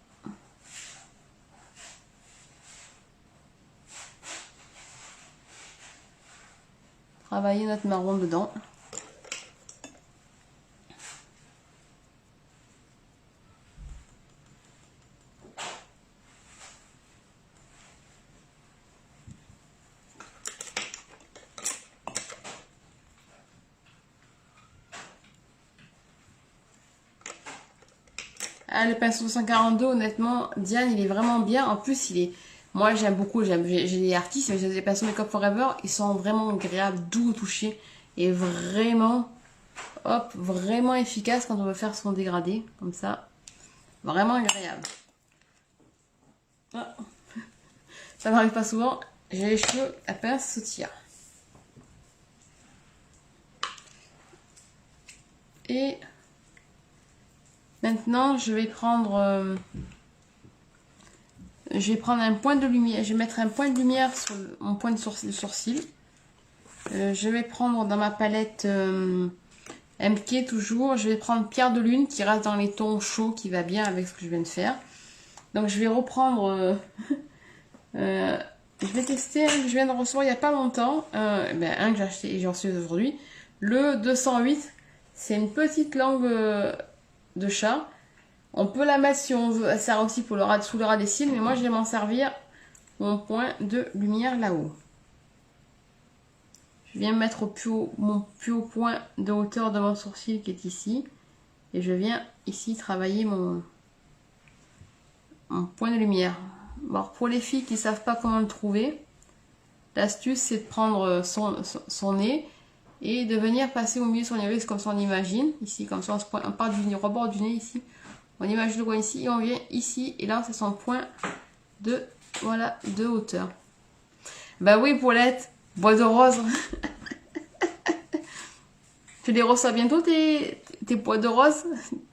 travailler notre marron dedans. Ah, le pinceau 142, honnêtement, Diane, il est vraiment bien. En plus, moi, j'aime beaucoup. J'ai des artistes, mais j'ai des pinceaux Make Up Forever. Ils sont vraiment agréables, doux au toucher. Et vraiment, hop, vraiment efficace quand on veut faire son dégradé. Comme ça. Vraiment agréable. Ah. Ça m'arrive pas souvent. J'ai les cheveux à pince sautillard. Et maintenant, je vais prendre un point de lumière. Je vais mettre un point de lumière sur mon point de sourcil. Je vais prendre dans ma palette MK toujours. Je vais prendre Pierre de Lune qui reste dans les tons chauds, qui va bien avec ce que je viens de faire. Donc je vais reprendre. Je vais tester un que je viens de recevoir il n'y a pas longtemps. Un que j'ai acheté et j'ai reçu aujourd'hui. Le 208. C'est une petite langue de chat. On peut la mettre si on veut. Elle sert aussi pour sous le ras des cils. Mais moi, je vais m'en servir mon point de lumière là-haut. Je viens mettre mon plus haut point de hauteur de mon sourcil qui est ici. Et je viens ici travailler mon point de lumière. Alors, pour les filles qui ne savent pas comment le trouver, l'astuce, c'est de prendre son nez et de venir passer au milieu de son iris comme ça on imagine. Ici, comme ça, on part du rebord du nez ici. On imagine le coin ici et on vient ici. Et là, c'est son point de hauteur. Bah oui, Paulette, bois de rose. Tu les reçois bientôt, tes bois de rose.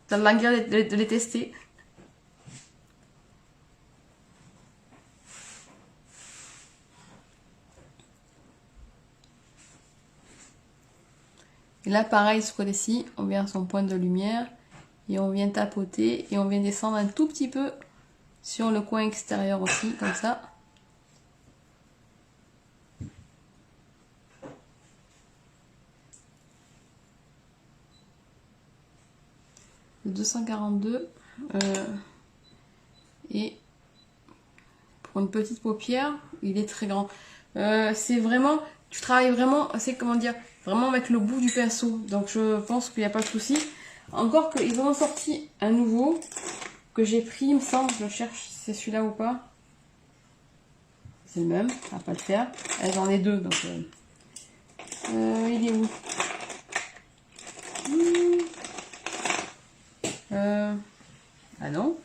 T'as l'envie de les tester. Et là, pareil, ce côté-ci, on vient à son point de lumière et on vient tapoter et on vient descendre un tout petit peu sur le coin extérieur aussi, comme ça. Le 242 et pour une petite paupière, il est très grand. C'est vraiment, tu travailles vraiment, c'est comment dire, vraiment avec le bout du pinceau. Donc je pense qu'il n'y a pas de souci. Encore qu'ils ont sorti un nouveau que j'ai pris, il me semble. Je cherche si c'est celui-là ou pas. c'est le même, ça va pas le faire. J'en ai deux, donc... il est où? Ah non.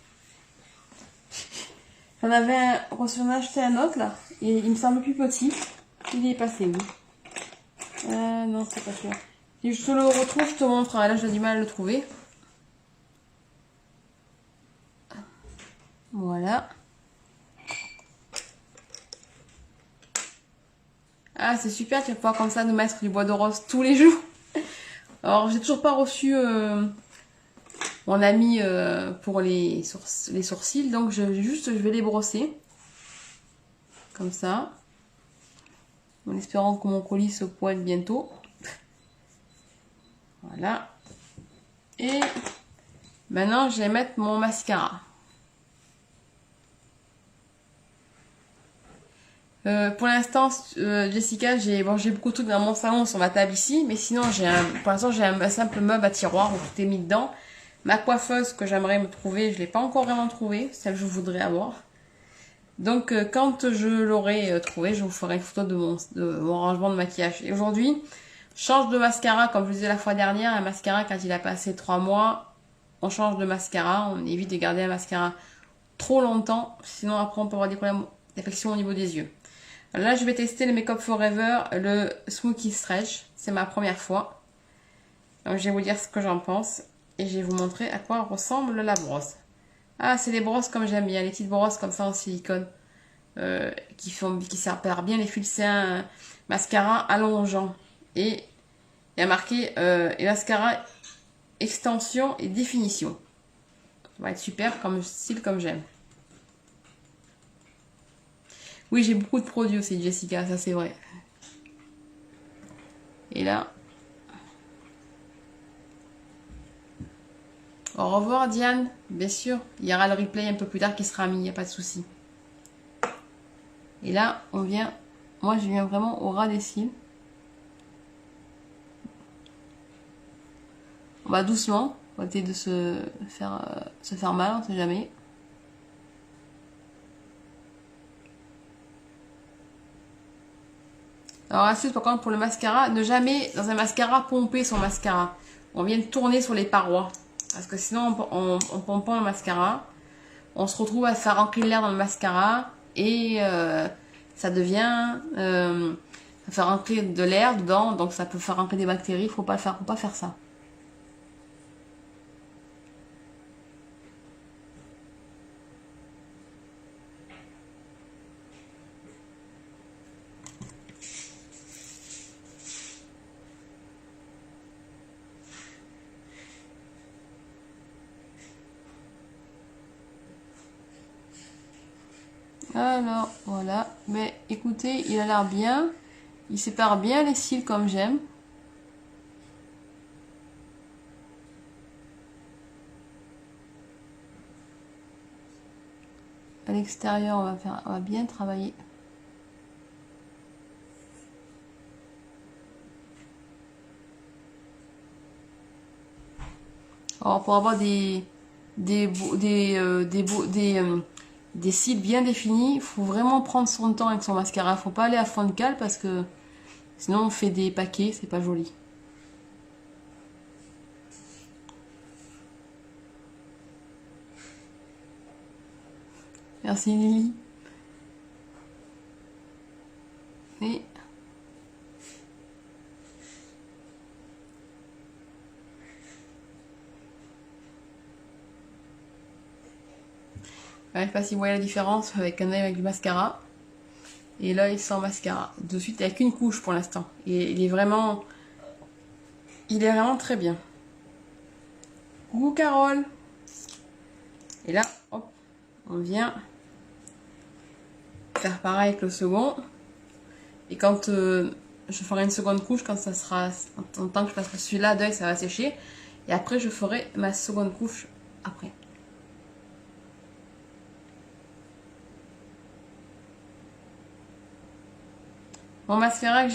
J'en avais reçu en acheté un autre, là. Et il me semble plus petit. Il est passé où? Non, c'est pas sûr. Si je te le retrouve, je te montre. Là, j'ai du mal à le trouver. Voilà. Ah, c'est super, tu vas pouvoir comme ça nous mettre du bois de rose tous les jours. Alors, j'ai toujours pas reçu mon ami pour les sourcils, donc je vais les brosser. Comme ça. En espérant que mon colis se pointe bientôt. Voilà. Et maintenant, je vais mettre mon mascara. Pour l'instant, Jessica, j'ai beaucoup de trucs dans mon salon sur ma table ici, mais sinon pour l'instant j'ai un simple meuble à tiroir où tout est mis dedans. Ma coiffeuse que j'aimerais me trouver, je l'ai pas encore vraiment trouvée, celle que je voudrais avoir. Donc quand je l'aurai trouvée, je vous ferai une photo de mon rangement de maquillage. Et aujourd'hui, je change de mascara, comme je vous disais la fois dernière, un mascara quand il a passé 3 mois, on change de mascara, on évite de garder un mascara trop longtemps, sinon après on peut avoir des problèmes d'infection au niveau des yeux. Là, je vais tester le Make Up Forever, le Smoothie Stretch. C'est ma première fois. Donc, je vais vous dire ce que j'en pense. Et je vais vous montrer à quoi ressemble la brosse. Ah, c'est les brosses comme j'aime bien. Les petites brosses comme ça en silicone. Qui séparent bien les fils. C'est un mascara allongeant. Et il y a marqué mascara extension et définition. Ça va être super comme style comme j'aime. Oui, j'ai beaucoup de produits aussi, Jessica, ça c'est vrai. Et là. Au revoir, Diane. Bien sûr, il y aura le replay un peu plus tard qui sera mis, il n'y a pas de souci. Et là, moi je viens vraiment au ras des cils. On va doucement, on va essayer de se faire mal, on sait jamais. Alors astuce par contre pour le mascara, ne jamais dans un mascara pomper son mascara. On vient de tourner sur les parois. Parce que sinon on pompe pas le mascara. On se retrouve à faire rentrer l'air dans le mascara. Et ça devient... ça fait rentrer de l'air dedans. Donc ça peut faire rentrer des bactéries. Faut pas faire ça. Alors, voilà. Mais écoutez, il a l'air bien. Il sépare bien les cils comme j'aime. À l'extérieur, on va bien travailler. Alors, pour avoir des cils bien définis, il faut vraiment prendre son temps avec son mascara. Il ne faut pas aller à fond de cale parce que sinon on fait des paquets, c'est pas joli. Merci Lily. Et je sais pas si vous voyez la différence avec un œil avec du mascara et l'œil sans mascara. De suite, il n'y a qu'une couche pour l'instant. Et il est vraiment très bien. Coucou Carole. Et là, hop, on vient faire pareil avec le second. Et quand je ferai une seconde couche, quand ça sera, en tant que je passerai celui-là d'œil, ça va sécher. Et après, je ferai ma seconde couche après. Mon mascara que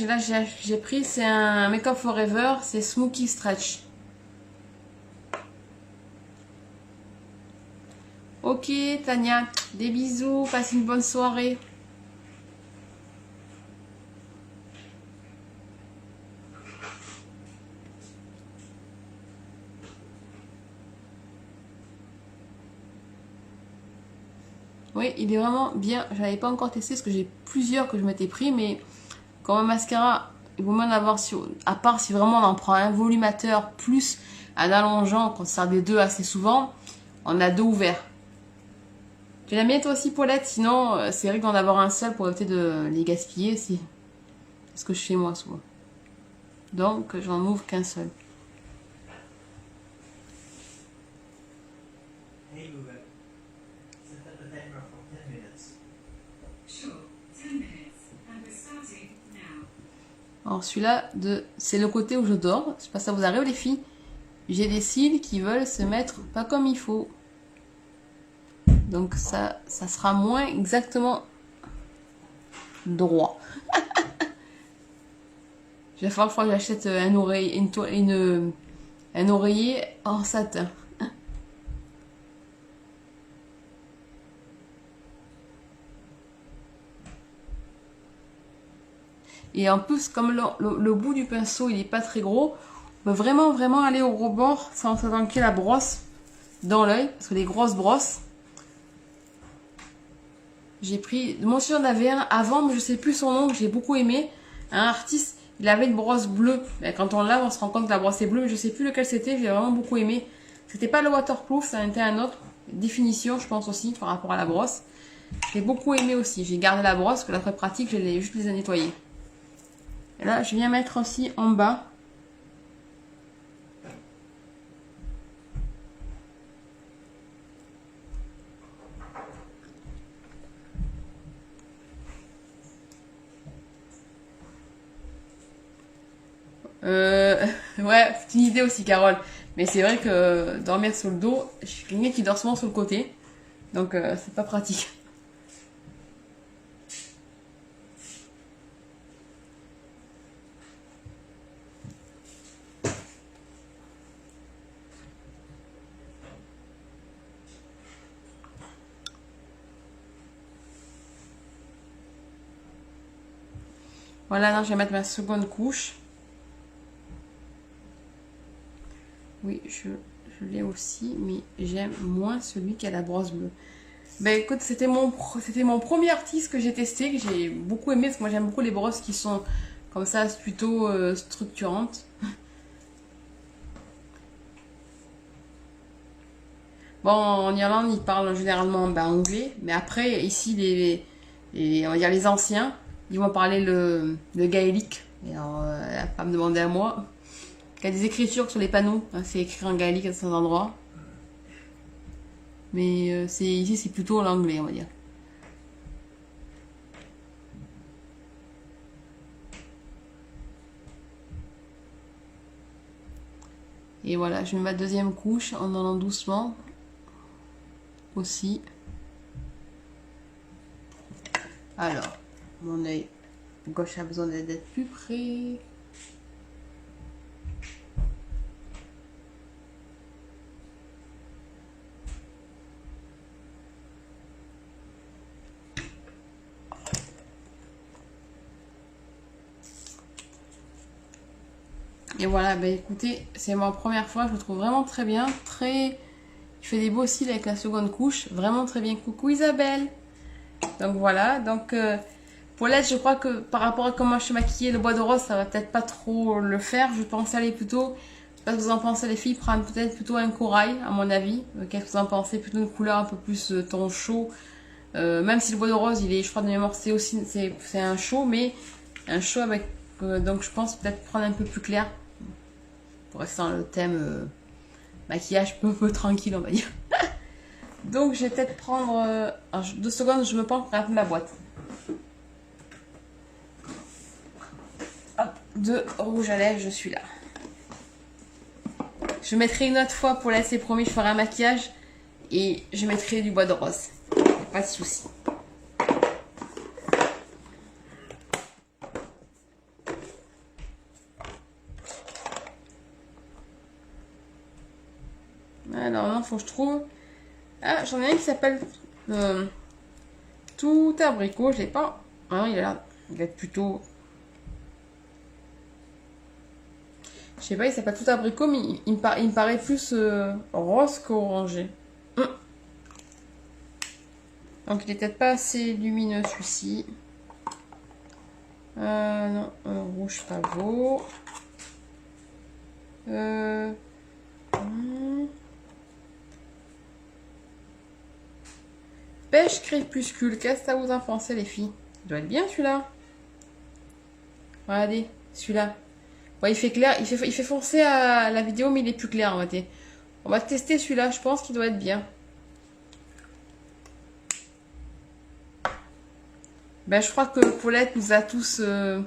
j'ai pris, c'est un Make Up Forever, c'est Smoothie Stretch. Ok Tania, des bisous, passe une bonne soirée. Oui, il est vraiment bien. Je l'avais pas encore testé parce que j'ai plusieurs que je m'étais pris, mais comme un mascara, il vaut mieux en avoir, à part si vraiment on en prend un volumateur plus un allongeant, qu'on sert des deux assez souvent, on a deux ouverts. Tu l'aimes bien toi aussi, Paulette? Sinon, c'est vrai d'en avoir un seul pour éviter de les gaspiller. C'est ce que je fais moi souvent. Donc, j'en ouvre qu'un seul. Hey Google, set up a timer for 10 minutes. Sure, 10 minutes, and we're starting now. Alors celui-là, c'est le côté où je dors. Je sais pas si ça vous arrive les filles. J'ai des cils qui veulent se mettre pas comme il faut. Donc ça sera moins exactement droit. Il va falloir que j'achète un oreiller en satin. Et en plus, comme le bout du pinceau, il est pas très gros, on peut vraiment aller au rebord sans s'attaquer la brosse dans l'œil. Parce que les grosses brosses, j'ai pris... Mon chien en avait un avant, mais je sais plus son nom, que j'ai beaucoup aimé. Un artiste, il avait une brosse bleue. Et quand on lave, on se rend compte que la brosse est bleue, mais je sais plus lequel c'était, j'ai vraiment beaucoup aimé. C'était pas le waterproof, ça était un autre. Définition, je pense aussi, par rapport à la brosse. J'ai beaucoup aimé aussi. J'ai gardé la brosse, que la très pratique, je l'ai juste les a nettoyés. Et là, je viens mettre aussi en bas. Ouais, c'est une idée aussi, Carole. Mais c'est vrai que dormir sur le dos, je suis quelqu'un qui dort souvent sur le côté. Donc, c'est pas pratique. Voilà, là, je vais mettre ma seconde couche. Oui, je l'ai aussi, mais j'aime moins celui qui a la brosse bleue. Ben écoute, c'était mon premier artiste que j'ai testé, que j'ai beaucoup aimé, parce que moi j'aime beaucoup les brosses qui sont comme ça, plutôt structurantes. Bon, en Irlande, ils parlent généralement anglais, mais après, ici, on va dire les anciens, ils vont parler le gaélique. Et alors, elle va pas me demander à moi. Il y a des écritures sur les panneaux, hein, c'est écrit en gaélique à certains endroits. Mais ici, c'est plutôt l'anglais, on va dire. Et voilà, je mets ma deuxième couche en allant doucement. Aussi. Alors, mon œil gauche a besoin d'être plus près. Et voilà, bah écoutez, c'est ma première fois, je le trouve vraiment très bien, très... Je fais des beaux cils avec la seconde couche, vraiment très bien. Coucou Isabelle. Donc voilà, donc Paulette, je crois que par rapport à comment je suis maquillée, le bois de rose, ça va peut-être pas trop le faire. Je pense aller plutôt, je sais pas ce que vous en pensez les filles, prendre peut-être plutôt un corail à mon avis. Qu'est-ce que vous en pensez? Plutôt une couleur un peu plus ton chaud. Même si le bois de rose, il est, je crois de mémoire, c'est aussi, c'est un chaud, mais un chaud avec, donc je pense peut-être prendre un peu plus clair. Pour rester dans le thème maquillage peu tranquille, on va dire. Donc, je vais peut-être prendre... 2 secondes, je me penche pour regarder ma boîte. Hop, de rouge à lèvres, je suis là. Je mettrai une autre fois pour laisser promis, je ferai un maquillage. Et je mettrai du bois de rose. Pas de souci. Alors, non, faut que je trouve... Ah, j'en ai un qui s'appelle Tout abricot. Je l'ai pas. Ah non, il a l'air d'être plutôt. Je sais pas, il s'appelle Tout abricot, mais il me paraît plus rose qu'orangé. Donc il est peut-être pas assez lumineux celui-ci. Non, rouge pavot. Pêche crépuscule, qu'est-ce que ça vous en pensez les filles? Il doit être bien celui-là. Regardez, celui-là. Ouais, il fait clair, il fait foncer à la vidéo, mais il est plus clair. On va tester celui-là, je pense qu'il doit être bien. Ben, je crois que Paulette nous a tous... Le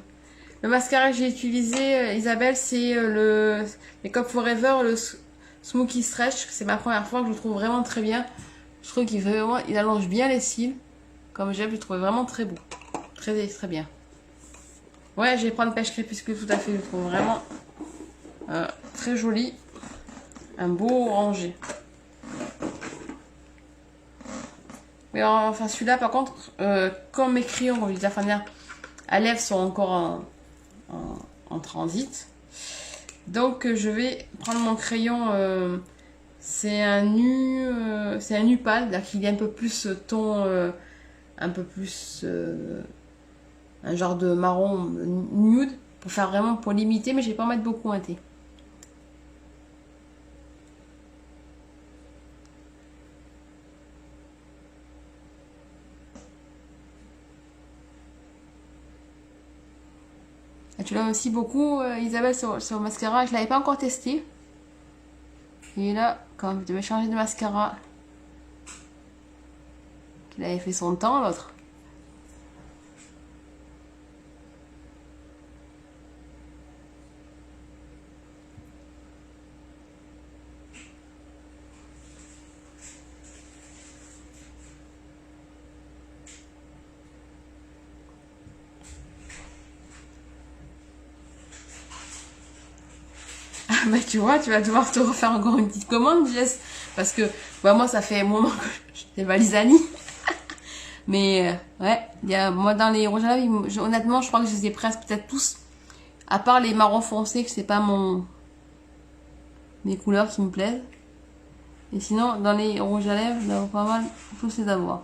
mascara que j'ai utilisé, Isabelle, c'est le Makeup Forever, le Smoky Stretch. C'est ma première fois que je le trouve vraiment très bien. Je trouve il allonge bien les cils. Comme j'aime, je le trouve vraiment très beau. Très, très bien. Ouais, je vais prendre Pêche Crépuscule, tout à fait. Je le trouve vraiment très joli. Un beau orangé. Mais enfin, celui-là, par contre, comme mes crayons, comme je disais la fin dernière, à lèvres sont encore en transit. Donc, je vais prendre mon crayon. C'est un nu pâle, là, qui est un peu plus ton, un peu plus un genre de marron nude pour faire vraiment pour limiter, mais je vais pas en mettre beaucoup un thé. Et tu l'as aussi beaucoup, Isabelle, sur le mascara. Je l'avais pas encore testé. Et là, quand je devais changer de mascara, qu'il avait fait son temps, l'autre. Ah bah tu vois, tu vas devoir te refaire encore une petite commande, Jess. Parce que bah, moi, ça fait un moment que je dévalise Annie. Mais ouais, moi dans les rouges à lèvres, honnêtement, je crois que je les ai presque peut-être tous. À part les marrons foncés, que c'est pas mes couleurs qui me plaisent. Et sinon, dans les rouges à lèvres, là, pas mal, tous les avoir.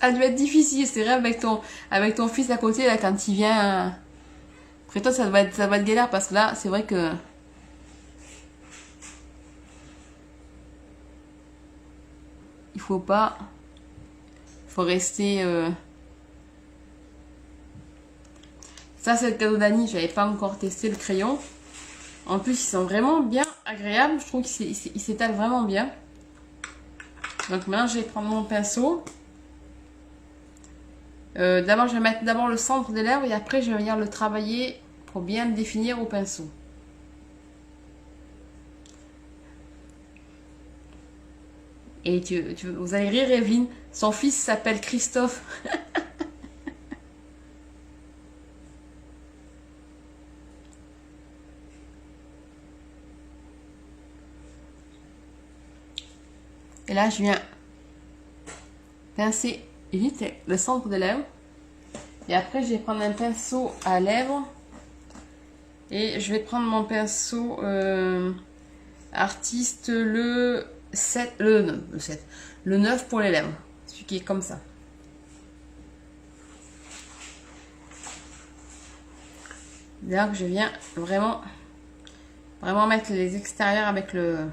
Ça a dû être difficile, c'est vrai, avec ton fils à côté, là, quand il vient. Après toi, ça va être galère parce que là, c'est vrai que. Il faut pas. Il faut rester. Ça, c'est le cadeau d'Annie, j'avais pas encore testé le crayon. En plus, ils sont vraiment bien agréables, je trouve qu'ils s'étalent vraiment bien. Donc maintenant, je vais prendre mon pinceau. D'abord, je vais mettre d'abord le centre des lèvres et après, je vais venir le travailler pour bien le définir au pinceau. Et vous allez rire, Evelyne. Son fils s'appelle Christophe. Et là, je viens pincer vite le centre des lèvres. Et après, je vais prendre un pinceau à lèvres. Et je vais prendre mon pinceau artiste le 7, le 7, le 9 pour les lèvres. Celui qui est comme ça. Là que je viens vraiment mettre les extérieurs avec le...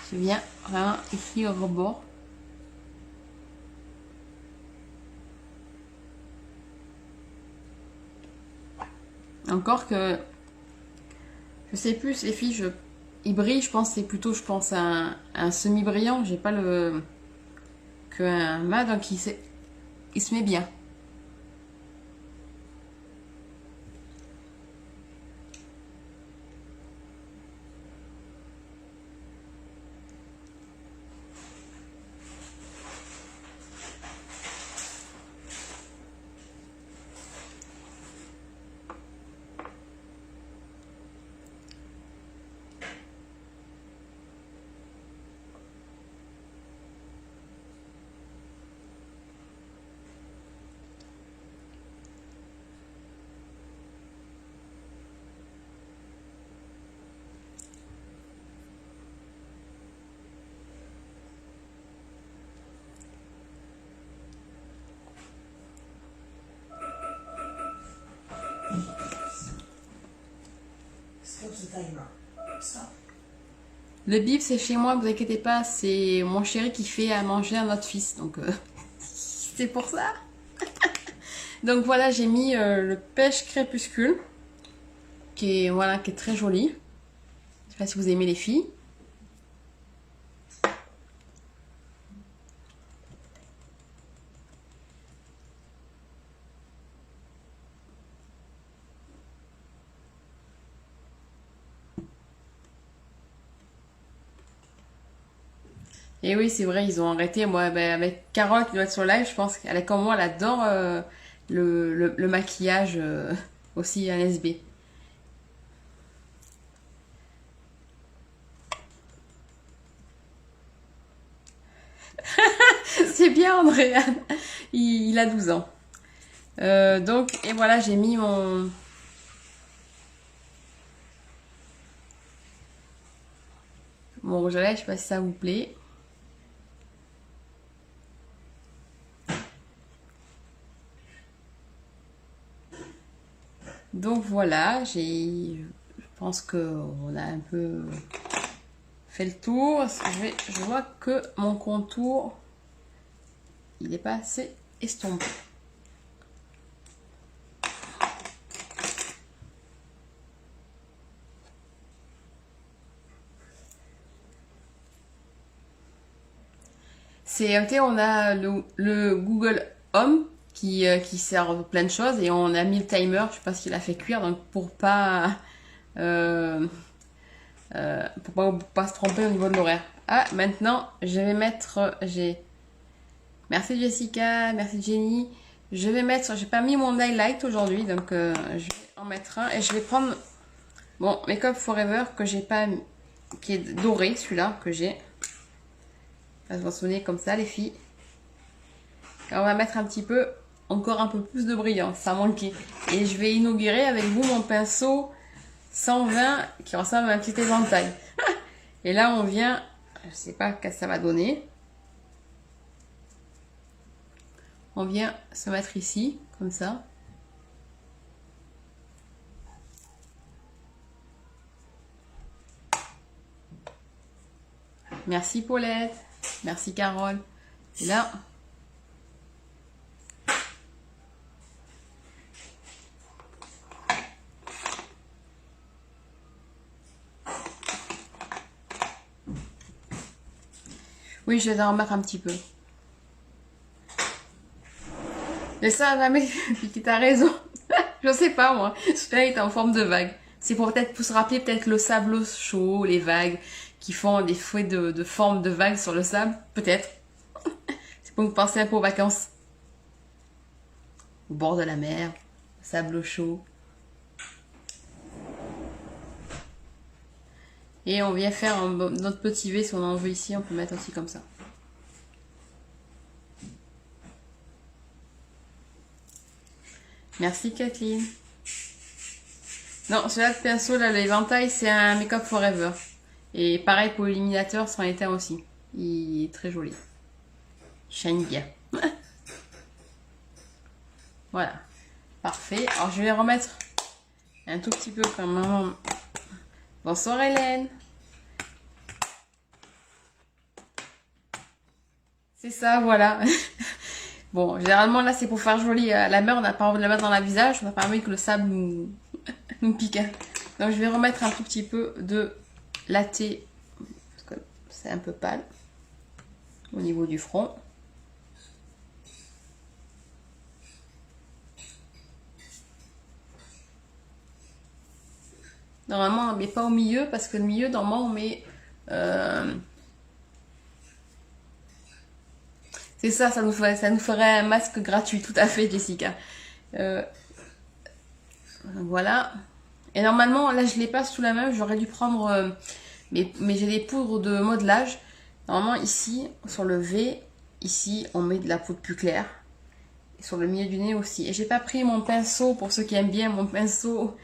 Je viens vraiment ici au rebord. Encore que je sais plus, les filles, ils brillent, je pense c'est plutôt un semi-brillant, j'ai pas le qu'un mat, donc il se met bien. Stop the timer. Stop. Le bip, c'est chez moi, vous inquiétez pas, c'est mon chéri qui fait à manger à notre fils, donc c'est pour ça. Donc voilà, j'ai mis le pêche crépuscule, qui est, voilà, qui est très joli. Je sais pas si vous aimez les filles. Et oui, c'est vrai, ils ont arrêté. Moi, ben, avec Carole qui doit être sur live, je pense qu'elle est comme moi, elle adore le maquillage aussi à l'SB. C'est bien, Andréane. Il a 12 ans. Donc, et voilà, j'ai mis mon rouge à lèvres, je sais pas si ça vous plaît. Donc voilà, je pense qu'on a un peu fait le tour. Je vois que mon contour, il n'est pas assez estompé. On a le Google Home qui sert de plein de choses et on a mis le timer, je sais pas s'il a fait cuire, donc pour pas se tromper au niveau de l'horaire. Ah, maintenant, je vais mettre, merci Jessica, merci Jenny. Je vais mettre, j'ai pas mis mon highlight aujourd'hui, donc je vais en mettre un et je vais prendre mon Make Up Forever que j'ai pas, qui est doré, celui-là que j'ai. Ça va sonner comme ça, les filles. Et on va mettre un petit peu, encore un peu plus de brillance, ça manquait. Et je vais inaugurer avec vous mon pinceau 120 qui ressemble à un petit éventail. Et là, on vient, je sais pas ce que ça va donner. On vient se mettre ici, comme ça. Merci Paulette. Merci Carole. Et là, oui, je vais en remettre un petit peu. Mais ça, mais t'as raison. Je sais pas moi. Celui-là est en forme de vague. C'est pour peut-être pour se rappeler peut-être le sable chaud, les vagues qui font des fouets de forme de vagues sur le sable. Peut-être. C'est pour nous penser un peu aux vacances. Au bord de la mer, sable chaud. Et on vient faire notre petit V si on en veut ici, on peut mettre aussi comme ça. Merci Kathleen. Non, celui-là de pinceau, là, l'éventail, c'est un Make Up Forever. Et pareil pour l'illuminateur, sans éteint aussi. Il est très joli. Shine bien. Voilà. Parfait. Alors, je vais remettre un tout petit peu comme maman. Bonsoir Hélène. C'est ça, voilà. Bon, généralement, là, c'est pour faire joli. La mer, on n'a pas envie de la mettre dans le visage. On n'a pas envie que le sable nous pique. Donc, je vais remettre un tout petit peu de latte. Parce que c'est un peu pâle. Au niveau du front. Normalement, on ne met pas au milieu. Parce que le milieu, normalement, on met... C'est ça, ça nous ferait un masque gratuit, tout à fait, Jessica. Voilà. Et normalement, là, je les passe sous la main. J'aurais dû prendre... mais j'ai des poudres de modelage. Normalement, ici, sur le V, ici, on met de la poudre plus claire. Et sur le milieu du nez aussi. Et j'ai pas pris mon pinceau, pour ceux qui aiment bien, mon pinceau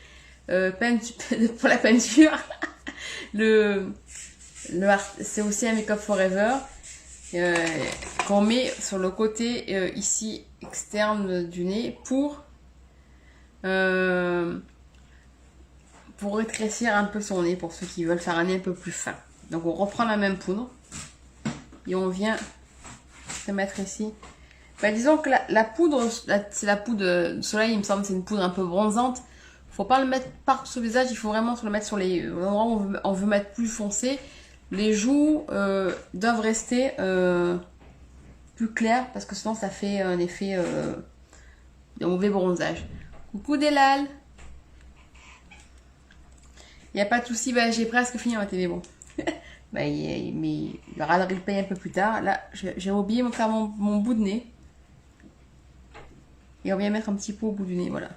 pour la peinture. C'est aussi un Make Up Forever. Qu'on met sur le côté ici externe du nez pour pour rétrécir un peu son nez, pour ceux qui veulent faire un nez un peu plus fin. Donc on reprend la même poudre et on vient se mettre ici. Bah, disons que la poudre, c'est la poudre de soleil, il me semble, c'est une poudre un peu bronzante. Faut pas le mettre partout sur le visage, il faut vraiment se le mettre sur les endroits où on veut mettre plus foncé. Les joues doivent rester plus claires parce que sinon ça fait un effet de mauvais bronzage. Coucou Delal. Il n'y a pas de souci, bah, j'ai presque fini ma télé, bon. Bah, mais il aura le paye un peu plus tard. Là, j'ai oublié de faire mon bout de nez. Et on vient mettre un petit pot au bout du nez, voilà.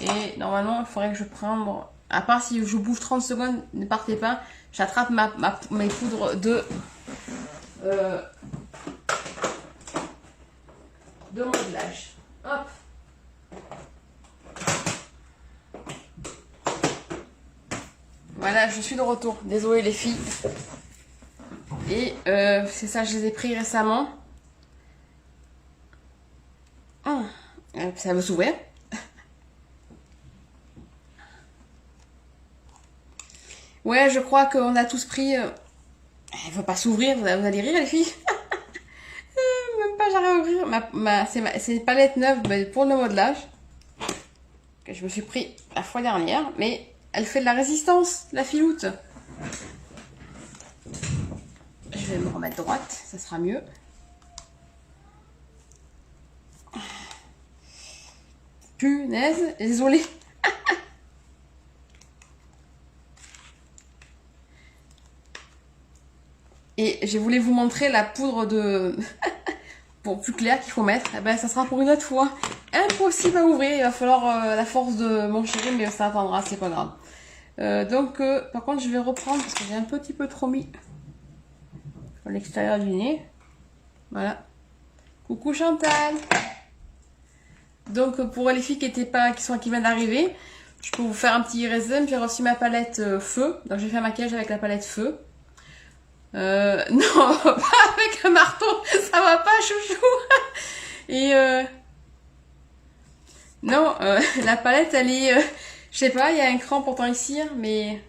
Et normalement, il faudrait que je prenne... À part si je bouge 30 secondes, ne partez pas. J'attrape mes poudres de modelage. Hop. Voilà, je suis de retour. Désolée les filles. Et c'est ça, je les ai pris récemment. Oh, ça veut s'ouvrir. Ouais, je crois qu'on a tous pris... Elle veut pas s'ouvrir, vous allez rire les filles. Même pas j'arrive à ouvrir. C'est une palette neuve pour le modelage. Que je me suis pris la fois dernière. Mais elle fait de la résistance, la filoute. Je vais me remettre droite, ça sera mieux. Punaise, désolée. Et je voulais vous montrer la poudre de... pour plus clair qu'il faut mettre. Eh ben, ça sera pour une autre fois. Impossible à ouvrir, il va falloir la force de mon chéri, mais ça attendra, c'est pas grave. Par contre, je vais reprendre parce que j'ai un petit peu trop mis à l'extérieur du nez. Voilà. Coucou Chantal. Donc, pour les filles qui viennent d'arriver, je peux vous faire un petit résumé. J'ai reçu ma palette feu. Donc, j'ai fait un maquillage avec la palette feu. Non, pas avec un marteau, ça va pas, chouchou. Et non, la palette, elle est, je sais pas, il y a un cran pourtant ici, mais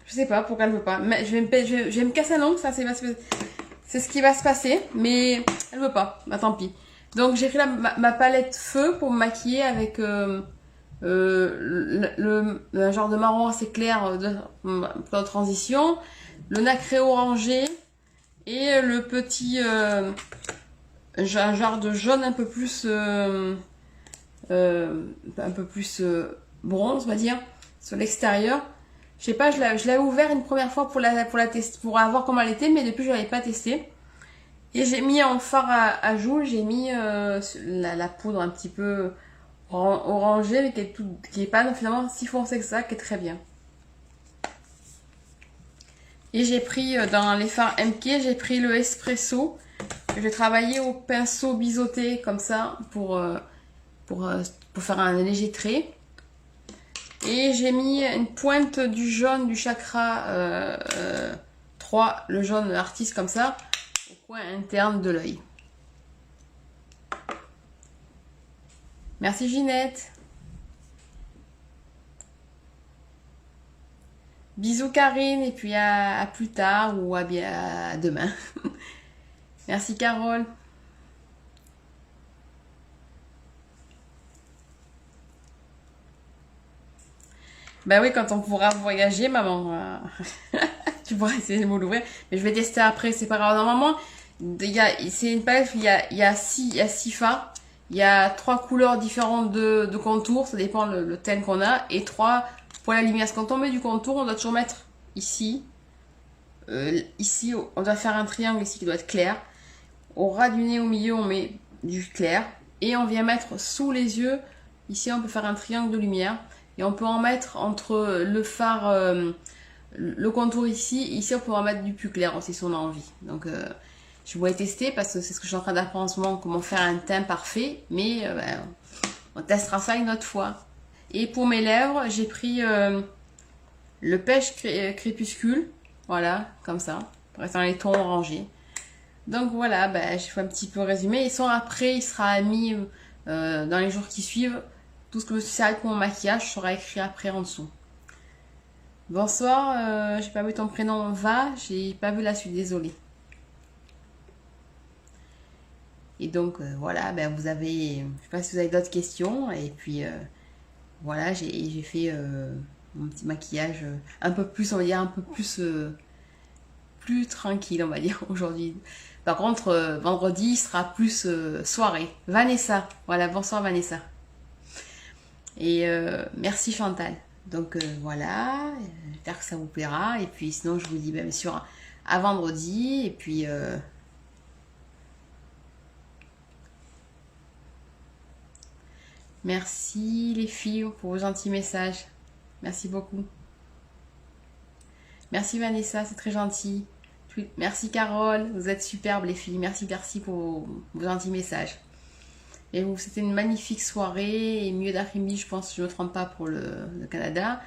je sais pas pourquoi elle veut pas. Mais je vais me casser l'ongle, ça c'est ce qui va se passer, mais elle veut pas. Bah tant pis. Donc j'ai pris ma palette feu pour me maquiller avec un genre de marron assez clair de transition. Le nacré orangé et le petit genre de jaune un peu plus bronze, on va dire, sur l'extérieur. Je sais pas, je l'avais ouvert une première fois pour la tester, pour voir comment elle était, mais depuis je l'avais pas testé. Et j'ai mis en fard à joues, j'ai mis la poudre un petit peu orangée, mais qui est pas finalement si foncée que ça, qui est très bien. Et j'ai pris dans les fards MK, j'ai pris le espresso. Je vais travailler au pinceau biseauté comme ça pour faire un léger trait. Et j'ai mis une pointe du jaune du chakra 3, le jaune artiste comme ça, au coin interne de l'œil. Merci Ginette. Bisous Karine, et puis à plus tard ou à demain. Merci Carole. Bah oui, quand on pourra voyager, maman, tu pourras essayer de m'ouvrir. Mais je vais tester après, c'est pas grave. Normalement, c'est une palette, il y a 6 fards. Il y a 3 couleurs différentes de contour, ça dépend le thème qu'on a. Et 3 pour la lumière. Parce que quand on met du contour, on doit toujours mettre ici. Ici, on doit faire un triangle ici qui doit être clair. Au ras du nez, au milieu, on met du clair. Et on vient mettre sous les yeux. Ici, on peut faire un triangle de lumière. Et on peut en mettre entre le fard, le contour ici. Ici, on peut en mettre du plus clair aussi si on a envie. Donc, je vais tester parce que c'est ce que je suis en train d'apprendre en ce moment. Comment faire un teint parfait. Mais on testera ça une autre fois. Et pour mes lèvres, j'ai pris le pêche crépuscule. Voilà, comme ça. Pour rester dans les tons orangés. Donc voilà, j'ai fait un petit peu résumé. Et sans après, il sera mis dans les jours qui suivent. Tout ce que je me suis servi pour mon maquillage sera écrit après en dessous. Bonsoir, j'ai pas vu ton prénom, va, j'ai pas vu la suite, désolée. Et donc voilà, ben vous avez, je sais pas si vous avez d'autres questions, et puis voilà, j'ai fait mon petit maquillage un peu plus, on va dire, un peu plus, plus tranquille, on va dire, aujourd'hui. Par contre, vendredi sera plus soirée. Vanessa, voilà, bonsoir Vanessa. Et merci Chantal. Donc voilà, j'espère que ça vous plaira. Et puis sinon, je vous dis bien sûr à vendredi. Et puis merci les filles pour vos gentils messages. Merci beaucoup. Merci Vanessa, c'est très gentil. Merci Carole, vous êtes superbes les filles. Merci pour vos gentils messages. Et vous, c'était une magnifique soirée et mieux d'après-midi, je pense, si je ne me trompe pas, pour le Canada.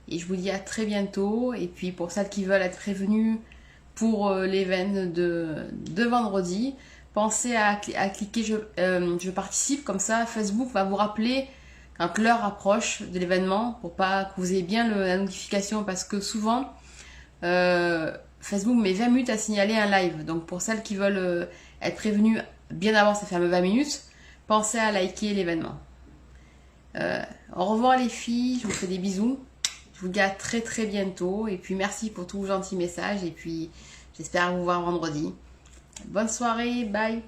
Et je vous dis à très bientôt. Et puis pour celles qui veulent être prévenues pour l'événement de vendredi, pensez à cliquer je participe. Comme ça, Facebook va vous rappeler quand l'heure approche de l'événement pour pas que vous ayez bien la notification. Parce que souvent, Facebook met 20 minutes à signaler un live. Donc pour celles qui veulent être prévenues bien avant ces fameux 20 minutes, pensez à liker l'événement. Au revoir les filles, je vous fais des bisous. Je vous dis à très très bientôt. Et puis merci pour tous vos gentils messages. Et puis j'espère vous voir vendredi. Bonne soirée, bye.